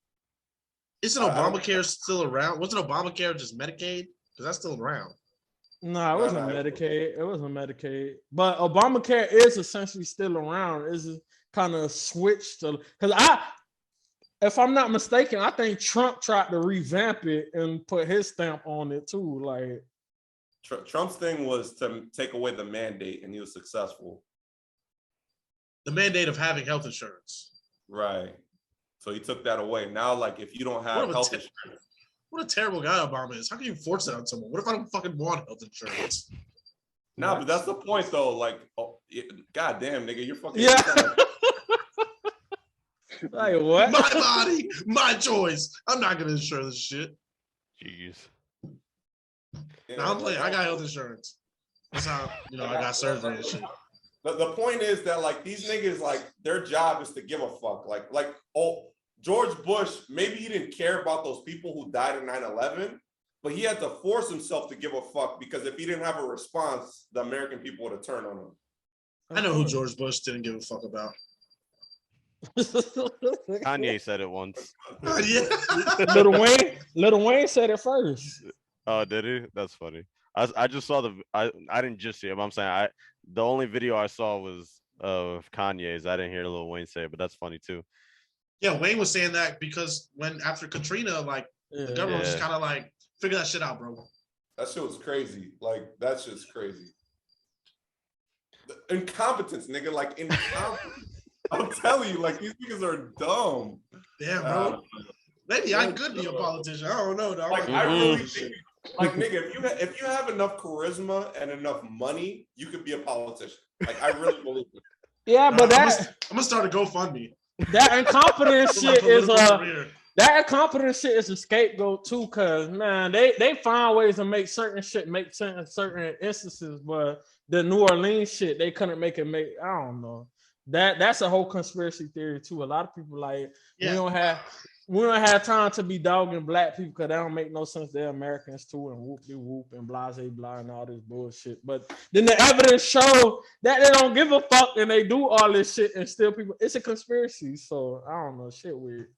Isn't Obamacare still around? Wasn't Obamacare just Medicaid? Because that's still around. No, it wasn't Medicaid. It wasn't Medicaid. But Obamacare is essentially still around. It's kind of switched to, because if I'm not mistaken, I think Trump tried to revamp it and put his stamp on it too. Like Trump's thing was to take away the mandate, and he was successful. The mandate of having health insurance. Right. So he took that away. Now, like, if you don't have health insurance. What a terrible guy Obama is. How can you force that on someone? What if I don't fucking want health insurance? Nah, but that's the point, though. Like, oh, God damn, nigga, you're fucking. Yeah. Like, what? My body, my choice. I'm not going to insure this shit. Jeez. Yeah, Now I'm playing. I got health insurance. That's how, I got surgery and shit. The point is that, like, these niggas, like, their job is to give a fuck. Like, George Bush, maybe he didn't care about those people who died in 9/11, but he had to force himself to give a fuck because if he didn't have a response, the American people would have turned on him. I know who George Bush didn't give a fuck about. Kanye said it once. Yeah. Little Wayne said it first. Oh, did he? That's funny. I just saw I didn't just see it, but I'm saying the only video I saw was of Kanye's. I didn't hear Lil Wayne say it, but that's funny too. Yeah, Wayne was saying that because after Katrina, like the government was just kind of like, figure that shit out, bro. That shit was crazy. Like, that shit's crazy. The incompetence, nigga. Like, incompetence. I'm telling you, like, these niggas are dumb. Damn, bro. Maybe I could be a politician. I don't know, dog. Like, I really think, like, nigga, if you have enough charisma and enough money, you could be a politician. Like, I really believe it. Yeah, but I'm gonna start a GoFundMe. That incompetence shit is that incompetent shit is a scapegoat too, cause man, they find ways to make certain shit make sense in certain instances, but the New Orleans shit they couldn't make it make. I don't know. That's a whole conspiracy theory too. A lot of people like we don't have time to be dogging black people because that don't make no sense. They're Americans too, and whoop de whoop and blase blah and all this bullshit. But then the evidence show that they don't give a fuck and they do all this shit and still people. It's a conspiracy. So I don't know. Shit weird.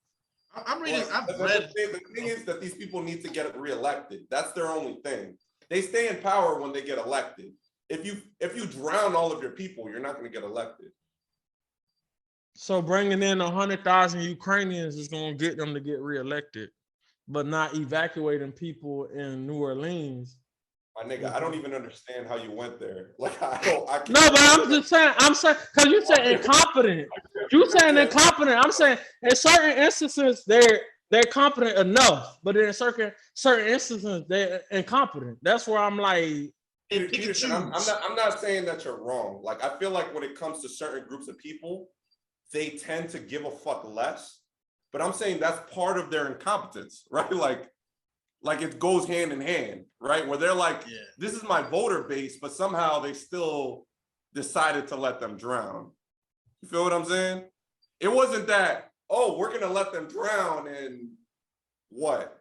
I'm reading. I've read. The thing is that these people need to get reelected. That's their only thing. They stay in power when they get elected. If you drown all of your people, you're not going to get elected. So bringing in 100,000 Ukrainians is going to get them to get reelected, but not evacuating people in New Orleans. My nigga, I don't even understand how you went there. Like I can't. No, but I'm just saying. I'm saying because you said incompetent. You saying incompetent. I'm saying in certain instances they're competent enough, but in certain instances they're incompetent. That's where I'm like. Peterson, I'm not saying that you're wrong. Like I feel like when it comes to certain groups of people, they tend to give a fuck less. But I'm saying that's part of their incompetence, right? Like it goes hand in hand, right? Where they're like, this is my voter base, but somehow they still decided to let them drown. You feel what I'm saying? It wasn't that, oh, we're gonna let them drown and what?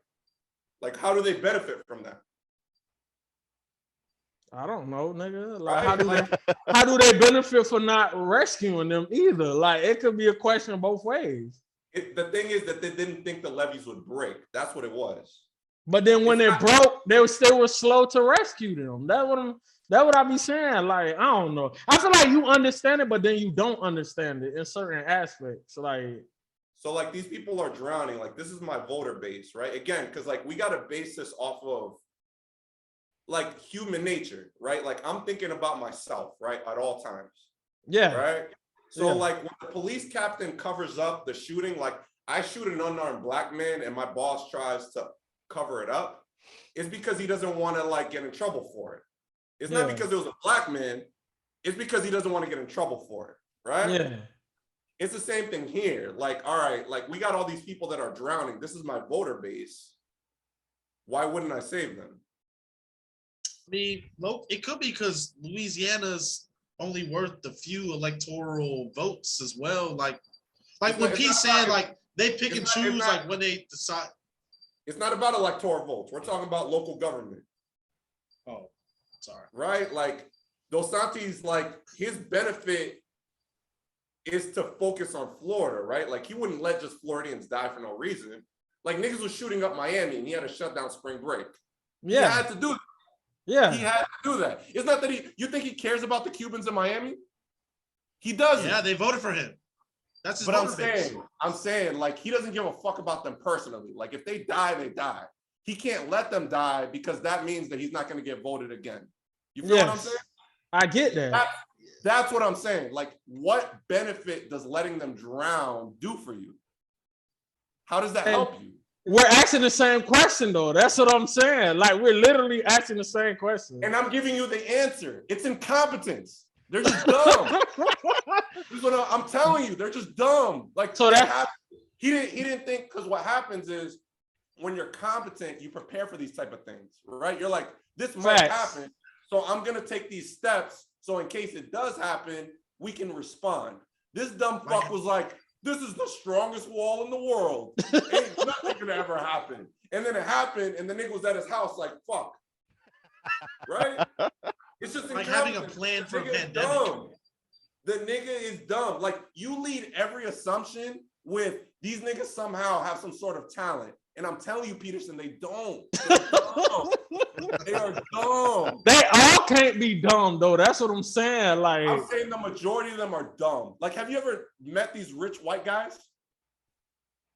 Like, how do they benefit from that? I don't know, nigga. Like, how do they benefit for not rescuing them either? Like, it could be a question both ways. The thing is that they didn't think the levees would break. That's what it was. But then when it broke, they were slow to rescue them. That's what I be saying. Like, I don't know. I feel like you understand it, but then you don't understand it in certain aspects. Like, so like these people are drowning. Like, this is my voter base, right? Again, because like we got to base this off of like human nature, right? Like I'm thinking about myself, right? At all times. Yeah. Right. So like when the police captain covers up the shooting, like I shoot an unarmed black man and my boss tries to cover it up, it's because he doesn't want to like get in trouble for it. It's not because it was a black man. It's because he doesn't want to get in trouble for it. Right. Yeah. It's the same thing here. Like, all right, like we got all these people that are drowning. This is my voter base. Why wouldn't I save them? I mean, it could be because Louisiana's only worth a few electoral votes as well. Like when Pete's saying, like they pick and choose, like when they decide. It's not about electoral votes. We're talking about local government. Oh, sorry. Right? Like Dos Santos, like his benefit is to focus on Florida, right? Like he wouldn't let just Floridians die for no reason. Like niggas was shooting up Miami and he had to shut down spring break. Yeah. He had to do that. Yeah. He had to do that. It's not that you think he cares about the Cubans in Miami? He doesn't. Yeah, they voted for him. That's his voter base. I'm saying, like, he doesn't give a fuck about them personally. Like, if they die, they die. He can't let them die because that means that he's not going to get voted again. You feel what I'm saying? I get that. That's what I'm saying. Like, what benefit does letting them drown do for you? How does that help you? We're asking the same question, though. That's what I'm saying. Like, we're literally asking the same question. And I'm giving you the answer. It's incompetence. They're just dumb. This is what I'm telling you. They're just dumb. Like, so that he didn't think, because what happens is when you're competent, you prepare for these type of things, right? You're like, this might happen, so I'm gonna take these steps. So in case it does happen, we can respond. This dumb fuck was like, this is the strongest wall in the world. Ain't nothing gonna ever happen. And then it happened, and the nigga was at his house like, fuck. Right? It's just like having a plan for a pandemic. Dumb. The nigga is dumb. Like, you lead every assumption with these niggas somehow have some sort of talent. And I'm telling you, Peterson, they don't. They're dumb. They are dumb. They all can't be dumb, though. That's what I'm saying. Like, I'm saying the majority of them are dumb. Like, have you ever met these rich white guys?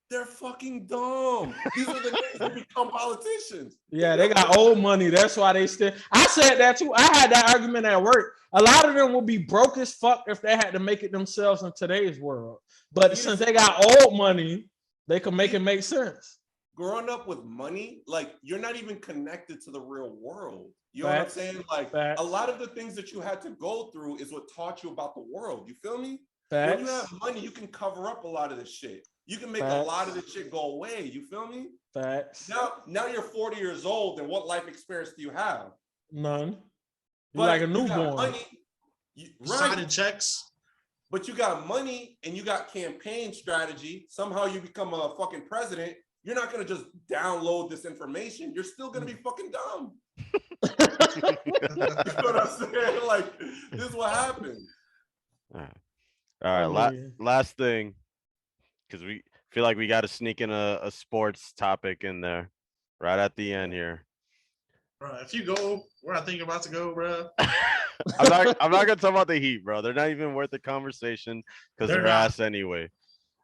They're fucking dumb. These are the niggas who become politicians. Yeah, they got old money. That's why they still. I said that too. I had that argument at work. A lot of them will be broke as fuck if they had to make it themselves in today's world. But since they got old money, they can make it make sense. Growing up with money, like, you're not even connected to the real world. You know what I'm saying? Like, a lot of the things that you had to go through is what taught you about the world. You feel me? When you have money, you can cover up a lot of this shit. You can make Facts. a lot of this shit go away. You feel me? Facts. Now you're 40 years old, and what life experience do you have? None. But Like a you got newborn. money, Signing checks. But you got money and you got campaign strategy. Somehow you become a fucking president. You're not gonna just download this information. You're still gonna be fucking dumb. You know what I'm saying? Like, this is what happens. All right. Last thing, because we feel like we got to sneak in a sports topic in there right at the end here. Bro, if you go where I think you're about to go, bro. I'm not gonna talk about the Heat, bro. They're not even worth the conversation because they're ass anyway.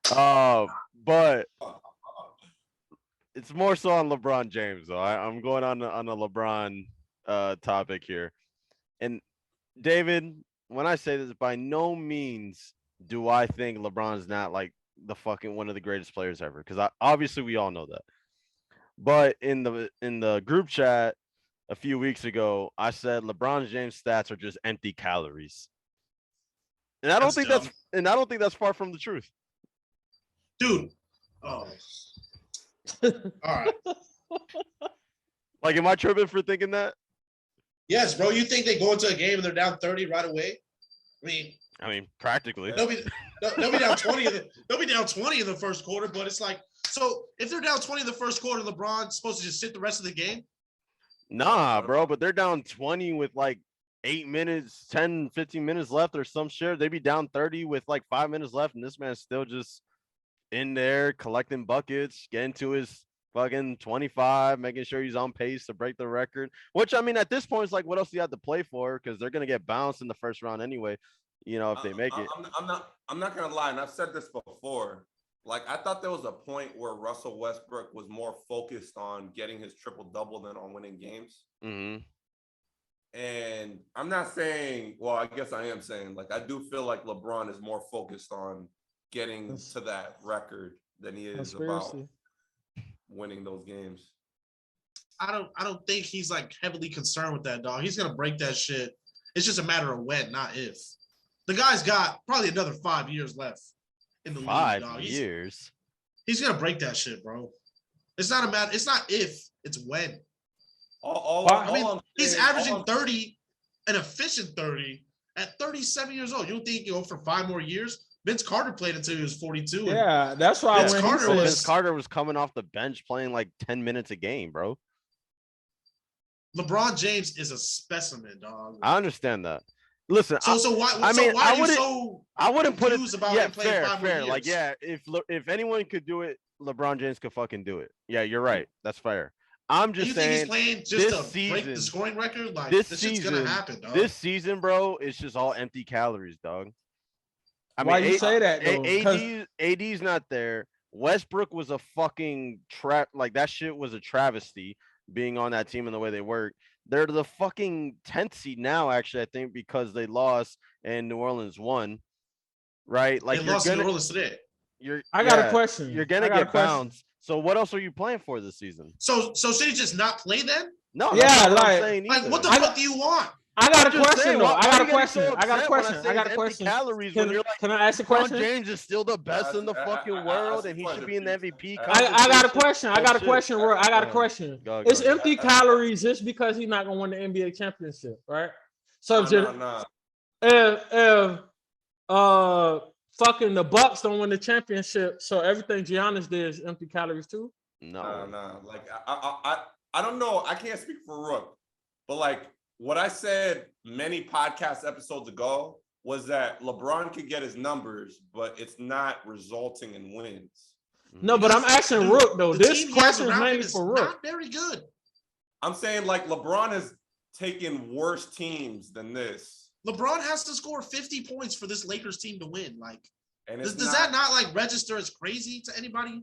But it's more so on LeBron James, though. I'm going on a LeBron topic here. And David, when I say this, by no means do I think LeBron's not like the fucking one of the greatest players ever, because obviously we all know that. But in the group chat a few weeks ago, I said LeBron James stats are just empty calories. And I don't think that's far from the truth. Dude. Oh. All right. Like, am I tripping for thinking that? Yes, bro. You think they go into a game and they're down 30 right away? I mean, practically. They'll be down 20 they'll be down 20 in the first quarter, but it's like, so if they're down 20 in the first quarter, LeBron's supposed to just sit the rest of the game? Nah, bro, but they're down 20 with like 8 minutes, 10, 15 minutes left or some shit. They'd be down 30 with like 5 minutes left, and this man's still just in there collecting buckets, getting to his fucking 25, making sure he's on pace to break the record. Which, I mean, at this point, it's like, what else do you have to play for? Because they're gonna get bounced in the first round anyway. You know, if they make it. I'm not gonna lie, and I've said this before. Like, I thought there was a point where Russell Westbrook was more focused on getting his triple-double than on winning games. Mm-hmm. And I'm not saying, well, I guess I am saying, like, I do feel like LeBron is more focused on getting to that record than he is about winning those games. I don't think he's like heavily concerned with that, dog. He's gonna break that shit. It's just a matter of when, not if. The guy's got probably another 5 years left in the league, dog. 5 years. He's gonna break that shit, bro. It's not a matter. It's not if. It's when. He's averaging 30, an efficient 30 at 37 years old. You don't think you go for 5 more years? Vince Carter played until he was 42. Yeah, that's why Vince Carter was coming off the bench playing like 10 minutes a game, bro. LeBron James is a specimen, dog. I understand that. Listen, I wouldn't put it about him playing 5 more years? Like, yeah, if anyone could do it, LeBron James could fucking do it. Yeah, you're right. That's fair. I'm just saying. You think he's playing just to break the scoring record? Like, this shit's gonna happen, dog. This season, bro, it's just all empty calories, dog. Why you say that, though? AD's not there. Westbrook was a fucking trap. Like, that shit was a travesty being on that team and the way they work. They're the fucking 10th seed now, actually, I think, because they lost and New Orleans won. Right? Like, they lost New Orleans today. I got a question. You're gonna get bounced. So what else are you playing for this season? So should he just not play then? No, yeah, like what the fuck do you want? I got a question, though. I got a question. Calories can I ask a question? LeBron James is still the best in the fucking world, and he should be in the MVP. I got a question. I got a question. It's empty calories just because he's not gonna win the NBA championship, right? So if fucking the Bucks don't win the championship, so everything Giannis did is empty calories too? No. Like, I don't know. I can't speak for Rook, but like, what I said many podcast episodes ago was that LeBron could get his numbers, but it's not resulting in wins. No, but I'm asking Rook, though. This question is mainly for Rook. Not very good. I'm saying, like, LeBron has taken worse teams than this. LeBron has to score 50 points for this Lakers team to win. Like, does that not like register as crazy to anybody?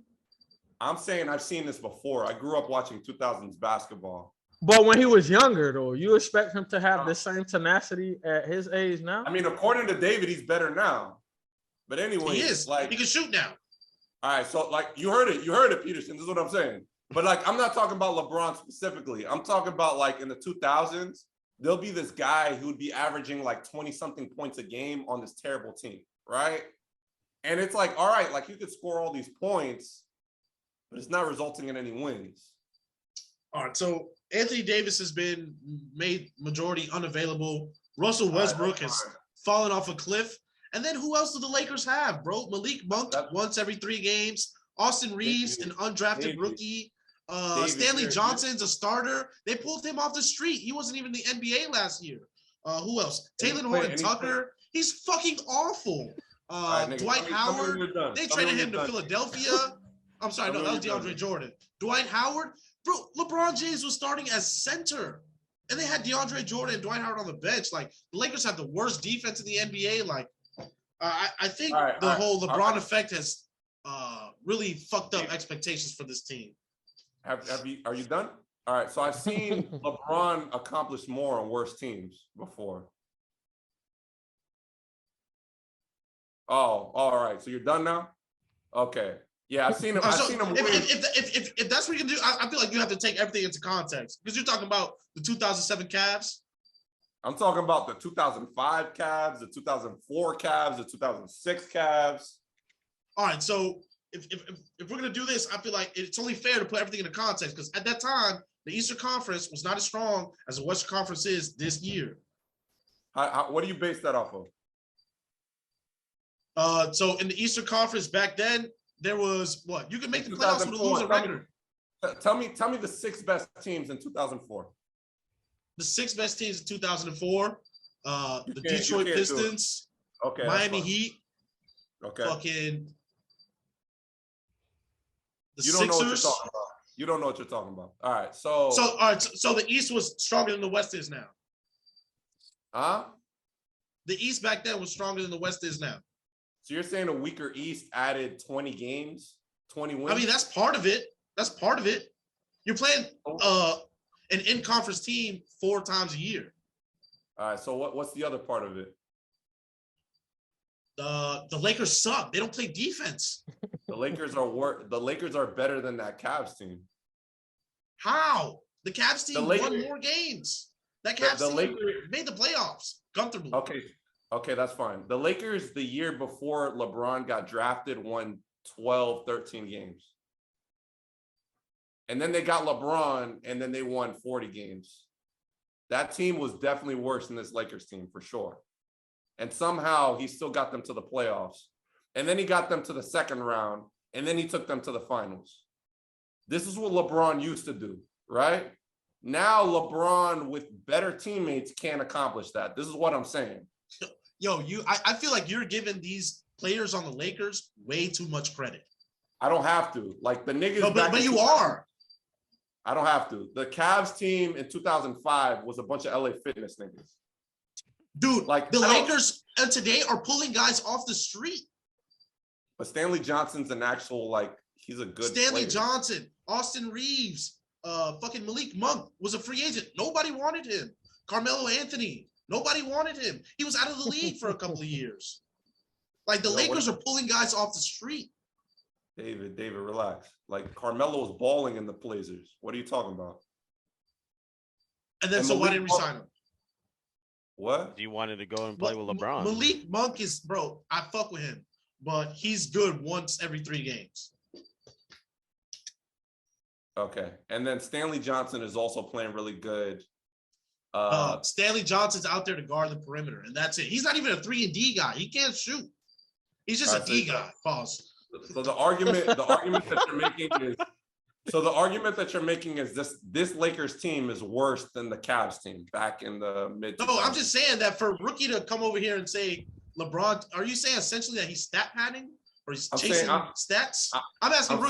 I'm saying I've seen this before. I grew up watching 2000s basketball. But when he was younger, though, you expect him to have the same tenacity at his age now? I mean, according to David, he's better now. But anyway, he is. Like, he can shoot now. All right, so like you heard it, Peterson. This is what I'm saying. But like, I'm not talking about LeBron specifically. I'm talking about like in the 2000s, there'll be this guy who would be averaging like 20-something points a game on this terrible team, right? And it's like, all right, like you could score all these points, but it's not resulting in any wins. All right, so Anthony Davis has been made majority unavailable. Russell Westbrook has fallen off a cliff. And then who else do the Lakers have, bro? Malik Monk once every 3 games. Austin Reeves, an undrafted rookie. Stanley Johnson's a starter. They pulled him off the street. He wasn't even in the NBA last year. Who else? Taylor Horton Tucker. He's fucking awful. Dwight Howard. They traded him to Philadelphia. I'm sorry, no, that was DeAndre Jordan. Dwight Howard. Bro, LeBron James was starting as center. And they had DeAndre Jordan and Dwight Howard on the bench. Like, the Lakers have the worst defense in the NBA. Like, I think the whole LeBron effect has really fucked up expectations for this team. Are you done? All right. So I've seen LeBron accomplish more on worse teams before. Oh, all right. So you're done now? Okay. Yeah, I've seen him. I've seen him. If that's what you can do, I feel like you have to take everything into context because you're talking about the 2007 Cavs. I'm talking about the 2005 Cavs, the 2004 Cavs, the 2006 Cavs. All right, so if we're gonna do this, I feel like it's only fair to put everything into context because at that time the Eastern Conference was not as strong as the Western Conference is this year. What do you base that off of? So in the Eastern Conference back then, there was what you could make the playoffs with a losing record. Tell me the 6 best teams in 2004. The 6 best teams in 2004. The Detroit Pistons. Okay. Miami Heat. Okay. Fucking. You don't know what you're talking about. You don't know what you're talking about. All right. So the East was stronger than the West is now. Huh? The East back then was stronger than the West is now. So you're saying a weaker East added 20 games, 20 wins? I mean, that's part of it. That's part of it. You're playing an in-conference team 4 times a year. All right. So what's the other part of it? The Lakers suck. They don't play defense. The Lakers are better than that Cavs team. How? The Cavs team won more games. That Cavs team made the playoffs comfortably. Okay, that's fine. The Lakers, the year before LeBron got drafted, won 12, 13 games. And then they got LeBron, and then they won 40 games. That team was definitely worse than this Lakers team, for sure. And somehow he still got them to the playoffs. And then he got them to the second round, and then he took them to the finals. This is what LeBron used to do, right? Now LeBron with better teammates can't accomplish that. This is what I'm saying. Yo, I feel like you're giving these players on the Lakers way too much credit. I don't have to. Like the niggas. No, but you are. I don't have to. The Cavs team in 2005 was a bunch of LA Fitness niggas. Dude, like the Lakers today are pulling guys off the street. But Stanley Johnson's an actual, like, he's a good player. Johnson, Austin Reeves, fucking Malik Monk was a free agent. Nobody wanted him. Carmelo Anthony, nobody wanted him. He was out of the league for a couple of years. Like the Lakers are pulling guys off the street. David, relax. Like Carmelo was balling in the Blazers. What are you talking about? And then so why didn't we sign him? What? You wanted to go and play with LeBron. Malik Monk is, bro, I fuck with him, but he's good once every 3 games. Okay. And then Stanley Johnson is also playing really good. Stanley Johnson's out there to guard the perimeter, and that's it. He's not even a 3-and-D guy. He can't shoot. He's just a D guy. Pause. So the argument that you're making is this Lakers team is worse than the Cavs team back in the mid. No, I'm just saying that for a rookie to come over here and say LeBron, are you saying essentially that he's stat padding or he's chasing stats? I'm asking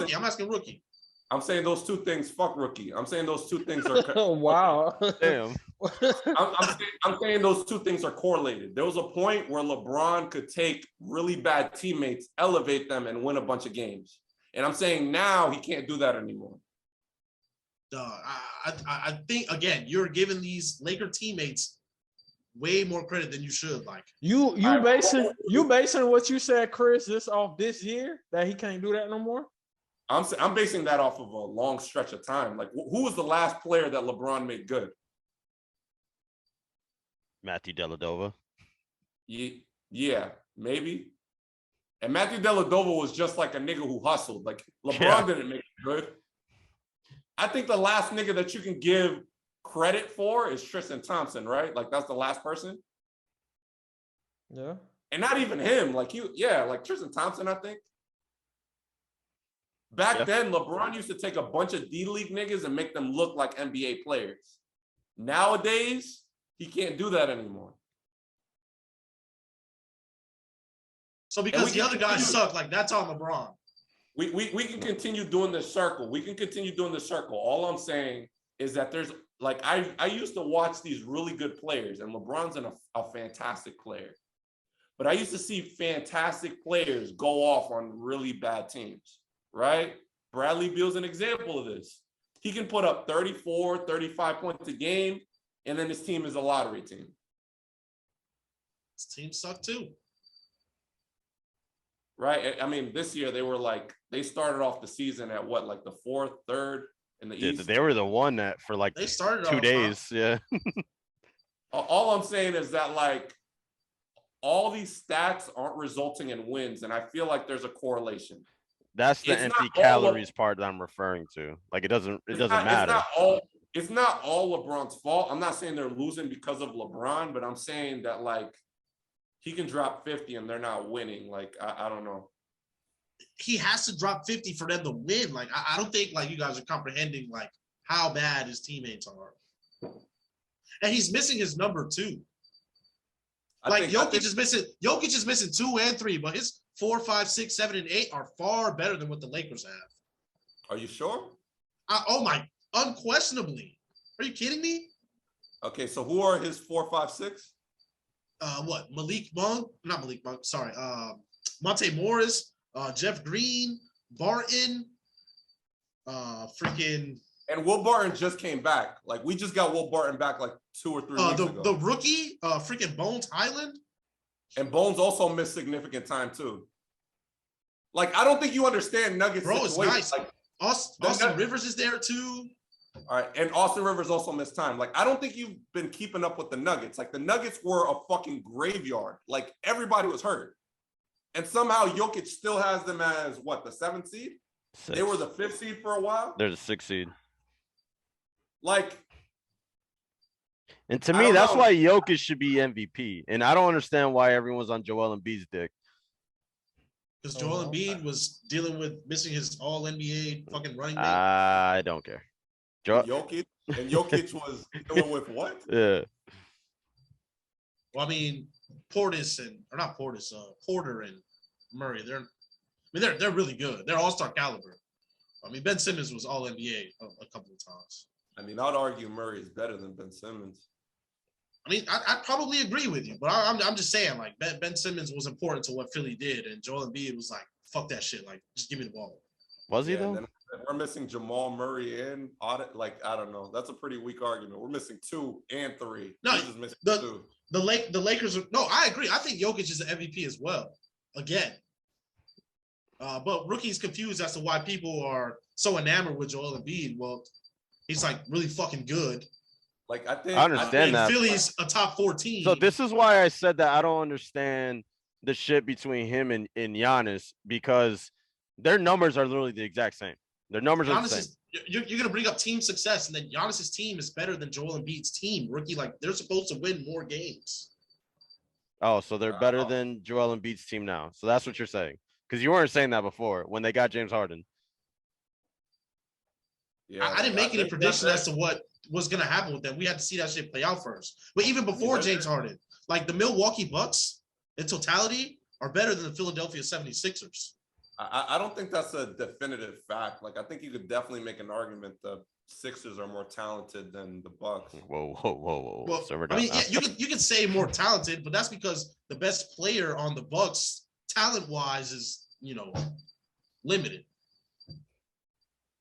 rookie. I'm saying those two things. Fuck rookie. I'm saying those two things are. Oh wow! Damn. I'm saying those two things are correlated. There was a point where LeBron could take really bad teammates, elevate them, and win a bunch of games. And I'm saying now he can't do that anymore. I think again you're giving these Laker teammates way more credit than you should. Like you basing what you said, Chris, this off this year that he can't do that no more. I'm basing that off of a long stretch of time. Like, who was the last player that LeBron made good? Matthew Dellavedova. Yeah, maybe. And Matthew Dellavedova was just like a nigga who hustled. Like LeBron didn't make it good. I think the last nigga that you can give credit for is Tristan Thompson, right? Like that's the last person. Yeah. And not even him. Like like Tristan Thompson, I think. Back then, LeBron used to take a bunch of D-League niggas and make them look like NBA players. Nowadays, he can't do that anymore. So because the other guys suck, like that's on LeBron. We can continue doing this circle. We can continue doing this circle. All I'm saying is that there's like I used to watch these really good players, and LeBron's a fantastic player. But I used to see fantastic players go off on really bad teams, right? Bradley Beal's an example of this. He can put up 34, 35 points a game, and then his team is a lottery team. His team sucked too. Right. I mean, this year they started off the season at what, like the 4th, 3rd in the East. They were the one that for like they started 2 days. Yeah. All I'm saying is that like all these stats aren't resulting in wins, and I feel like there's a correlation. That's the empty calories part that I'm referring to. Like it doesn't matter. It's not all LeBron's fault. I'm not saying they're losing because of LeBron, but I'm saying that like he can drop 50 and they're not winning. Like, I don't know. He has to drop 50 for them to win. Like, I don't think like you guys are comprehending like how bad his teammates are. And he's missing his number too. Jokic is missing 2 and 3, but his 4, 5, 6, 7, and 8 are far better than what the Lakers have. Are you sure? Unquestionably. Are you kidding me? Okay, so who are his 4, 5, 6? Malik Monk, not Malik Monk, sorry. Monte Morris, Jeff Green, Barton, And Will Barton just came back. Like we just got Will Barton back like 2 or 3 weeks ago. The rookie, Bones Highland. And Bones also missed significant time too. Like I don't think you understand Nuggets. Bro, it's nice. Like Austin Rivers is there too. All right, and Austin Rivers also missed time. Like, I don't think you've been keeping up with the Nuggets. Like, the Nuggets were a fucking graveyard. Like, everybody was hurt. And somehow Jokic still has them as, what, the 7th seed? 6. They were the 5th seed for a while? They're the 6th seed. Like... And to me, that's why Jokic should be MVP. And I don't understand why everyone's on Joel Embiid's dick. Because Joel Embiid was dealing with missing his all-NBA fucking running mate. I don't care. Jokic was dealing with what? Yeah. Well, I mean, Porter and Murray. They're really good. They're all-star caliber. I mean, Ben Simmons was all NBA a couple of times. I mean, I'd argue Murray is better than Ben Simmons. I mean, I probably agree with you, but I'm just saying, like, Ben Simmons was important to what Philly did, and Joel Embiid was like, fuck that shit. Like, just give me the ball. Was he, though? We're missing Jamal Murray and Audit. Like, I don't know. That's a pretty weak argument. We're missing 2 and 3. No, just missing 2. The Lakers are – no, I agree. I think Jokic is an MVP as well, again. But Rookie's confused as to why people are so enamored with Joel Embiid. Well, he's, like, really fucking good. Like, I understand that. Philly's a top 14. So this is why I said that I don't understand the shit between him and Giannis, because their numbers are literally the exact same. Their numbers are the same. You're going to bring up team success, and then Giannis's team is better than Joel Embiid's team. Rookie, like, they're supposed to win more games. Oh, so they're better than Joel Embiid's team now. So that's what you're saying. Because you weren't saying that before when they got James Harden. Yeah, I didn't make any prediction as to what was going to happen with them. We had to see that shit play out first. But even before James Harden, like the Milwaukee Bucks in totality are better than the Philadelphia 76ers. I don't think that's a definitive fact. Like, I think you could definitely make an argument the Sixers are more talented than the Bucks. Whoa. Well, I mean, yeah, you can say more talented, but that's because the best player on the Bucks, talent-wise, is, limited.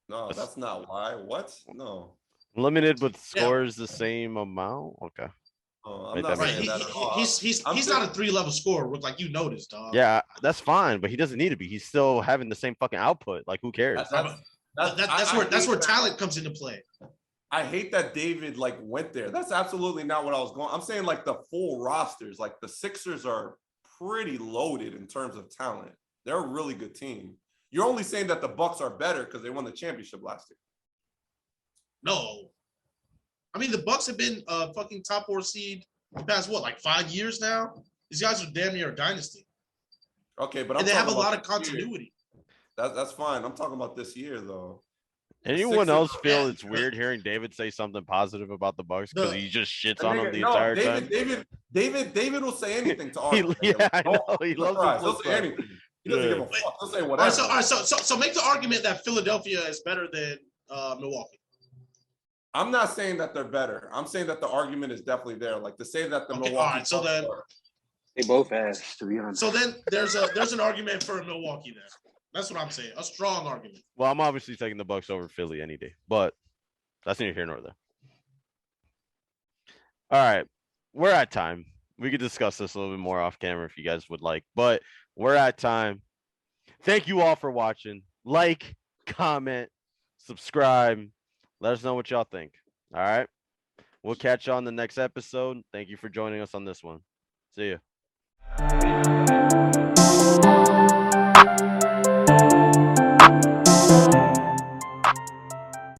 No, that's not why. What? No. Limited with scores the same amount? Okay. I'm not saying that at all. He's not a 3-level scorer, like you noticed, dog. Yeah, that's fine, but he doesn't need to be. He's still having the same fucking output. Like, who cares? That's where talent comes into play. I hate that David went there. That's absolutely not what I was going. I'm saying the full rosters. Like the Sixers are pretty loaded in terms of talent. They're a really good team. You're only saying that the Bucks are better because they won the championship last year. No. I mean, the Bucks have been fucking top 4 seed the past, what, like 5 years now? These guys are damn near a dynasty. Okay, but and they have a lot of continuity. That's fine. I'm talking about this year, though. Anyone else feel it's weird hearing David say something positive about the Bucks because he just shits on them the entire time? David will say anything to argue. I know. He loves He'll say anything. He doesn't give a fuck. He'll say whatever. All right, so make the argument that Philadelphia is better than Milwaukee. I'm not saying that they're better. I'm saying that the argument is definitely there. Like to say that the Milwaukee. All right, so then they both ass, to be honest. So then there's an argument for Milwaukee then. That's what I'm saying. A strong argument. Well, I'm obviously taking the Bucks over Philly any day, but that's neither here nor there. All right, we're at time. We could discuss this a little bit more off camera if you guys would like, but we're at time. Thank you all for watching. Like, comment, subscribe. Let us know what y'all think. All right. We'll catch you on the next episode. Thank you for joining us on this one. See ya.